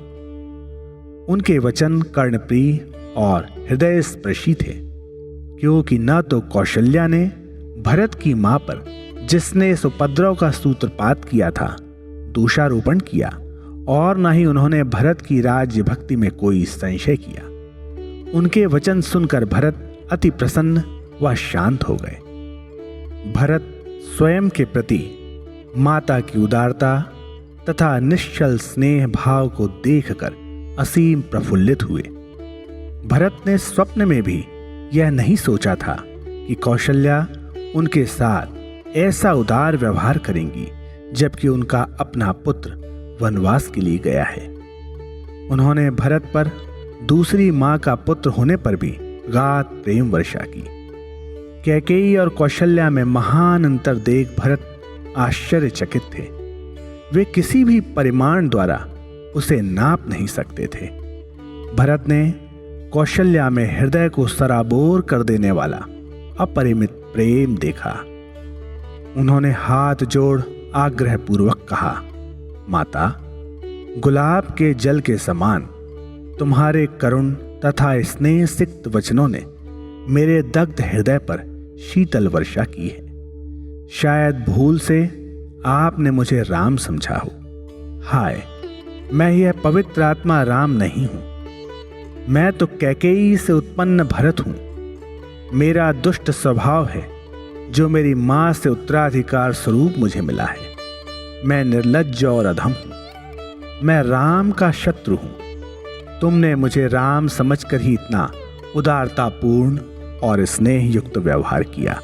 उनके वचन कर्णप्रिय और हृदय स्पर्शी थे, क्योंकि न तो कौशल्या ने भरत की मां पर, जिसने इस उपद्रव का सूत्रपात किया था, दोषारोपण किया और न ही उन्होंने भरत की राज्य भक्ति में कोई संशय किया। उनके वचन सुनकर भरत अति प्रसन्न व शांत हो गए। भरत स्वयं के प्रति माता की उदारता तथा निश्चल स्नेह भाव को देखकर असीम प्रफुल्लित हुए। भरत ने स्वप्न में भी यह नहीं सोचा था कि कौशल्या उनके साथ ऐसा उदार व्यवहार करेंगी, जबकि उनका अपना पुत्र वनवास के लिए गया है। उन्होंने भरत पर दूसरी मां का पुत्र होने पर भी गाढ़ प्रेम वर्षा की। कैकेयी और कौशल्या में महान अंतर देख भरत आश्चर्यचकित थे। वे किसी भी परिमाण द्वारा उसे नाप नहीं सकते थे। भरत ने कौशल्या में हृदय को सराबोर कर देने वाला अपरिमित प्रेम देखा। उन्होंने हाथ जोड़ आग्रहपूर्वक कहा, माता, गुलाब के जल के समान तुम्हारे करुण तथा स्नेह सिक्त वचनों ने मेरे दग्ध हृदय पर शीतल वर्षा की है। शायद भूल से आपने मुझे राम समझा हो। हाय, मैं यह पवित्र आत्मा राम नहीं हूं। मैं तो कैकेयी से उत्पन्न भरत हूं। मेरा दुष्ट स्वभाव है जो मेरी मां से उत्तराधिकार स्वरूप मुझे मिला है। मैं निर्लज्ज और अधम हूं। मैं राम का शत्रु हूं। तुमने मुझे राम समझकर ही इतना उदारतापूर्ण और स्नेह युक्त व्यवहार किया।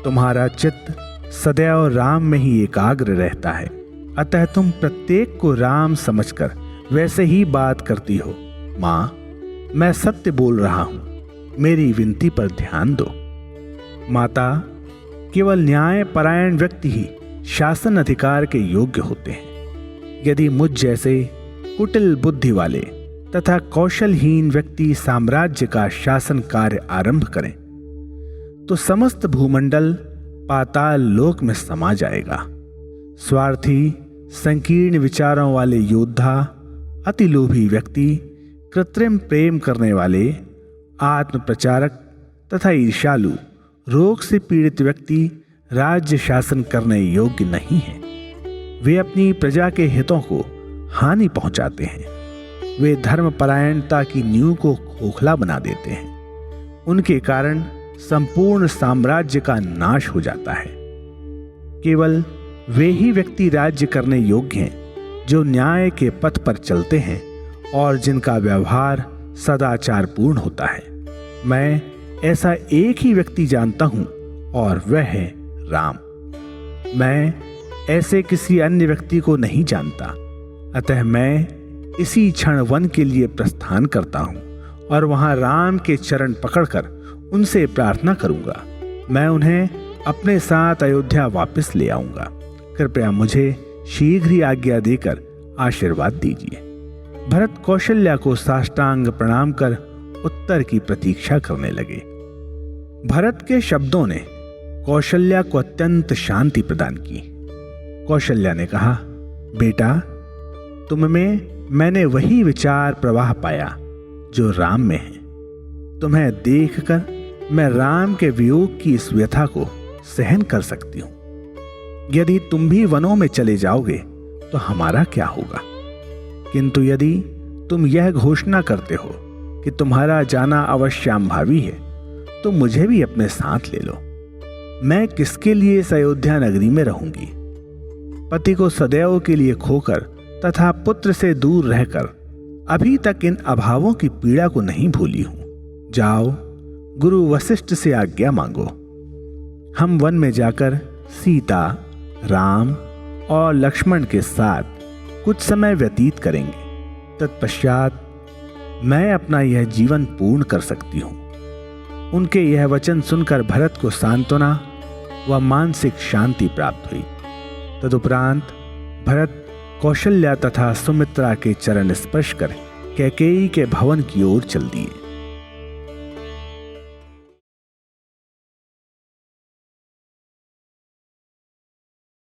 तुम्हारा चित्त सदैव राम में ही एकाग्र रहता है, अतः तुम प्रत्येक को राम समझकर वैसे ही बात करती हो। माँ, मैं सत्य बोल रहा हूं, मेरी विनती पर ध्यान दो। माता, केवल न्याय परायण व्यक्ति ही शासन अधिकार के योग्य होते हैं। यदि मुझ जैसे कुटिल बुद्धि वाले तथा कौशलहीन व्यक्ति साम्राज्य का शासन कार्य आरंभ करें तो समस्त भूमंडल पाताल लोक में समा जाएगा। स्वार्थी, संकीर्ण विचारों वाले योद्धा, अतिलोभी व्यक्ति, कृत्रिम प्रेम करने वाले, आत्म प्रचारक तथा ईर्ष्यालु, रोग से पीड़ित व्यक्ति राज्य शासन करने योग्य नहीं है। वे अपनी प्रजा के हितों को हानि पहुंचाते हैं। वे धर्मपरायणता की नींव को खोखला बना देते हैं। उनके कारण संपूर्ण साम्राज्य का नाश हो जाता है। केवल वे ही व्यक्ति राज्य करने योग्य हैं जो न्याय के पथ पर चलते हैं और जिनका व्यवहार सदाचारपूर्ण होता है। मैं ऐसा एक ही व्यक्ति जानता हूं और वह है राम। मैं ऐसे किसी अन्य व्यक्ति को नहीं जानता, अतः मैं इसी क्षण वन के लिए प्रस्थान करता हूं और वहां राम के चरण पकड़कर उनसे प्रार्थना करूंगा। मैं उन्हें अपने साथ अयोध्या वापस ले आऊंगा। कृपया मुझे शीघ्र ही आज्ञा देकर आशीर्वाद दीजिए। भरत कौशल्या को साष्टांग प्रणाम कर उत्तर की प्रतीक्षा करने लगे। भरत के शब्दों ने कौशल्या को अत्यंत शांति प्रदान की। कौशल्या ने कहा, बेटा, तुम में मैंने वही विचार प्रवाह पाया जो राम में है। तुम्हें देखकर मैं राम के वियोग की इस व्यथा को सहन कर सकती हूं। यदि तुम भी वनों में चले जाओगे तो हमारा क्या होगा? किंतु यदि तुम यह घोषणा करते हो कि तुम्हारा जाना अवश्यंभावी है तो मुझे भी अपने साथ ले लो। मैं किसके लिए इस अयोध्या नगरी में रहूंगी? पति को सदैव के लिए खोकर तथा पुत्र से दूर रहकर अभी तक इन अभावों की पीड़ा को नहीं भूली हूं। जाओ, गुरु वशिष्ठ से आज्ञा मांगो। हम वन में जाकर सीता, राम और लक्ष्मण के साथ कुछ समय व्यतीत करेंगे। तत्पश्चात मैं अपना यह जीवन पूर्ण कर सकती हूं। उनके यह वचन सुनकर भरत को सांत्वना व मानसिक शांति प्राप्त हुई। तदुपरांत भरत कौशल्या तथा सुमित्रा के चरण स्पर्श कर कैकेयी के भवन की ओर चल दिए।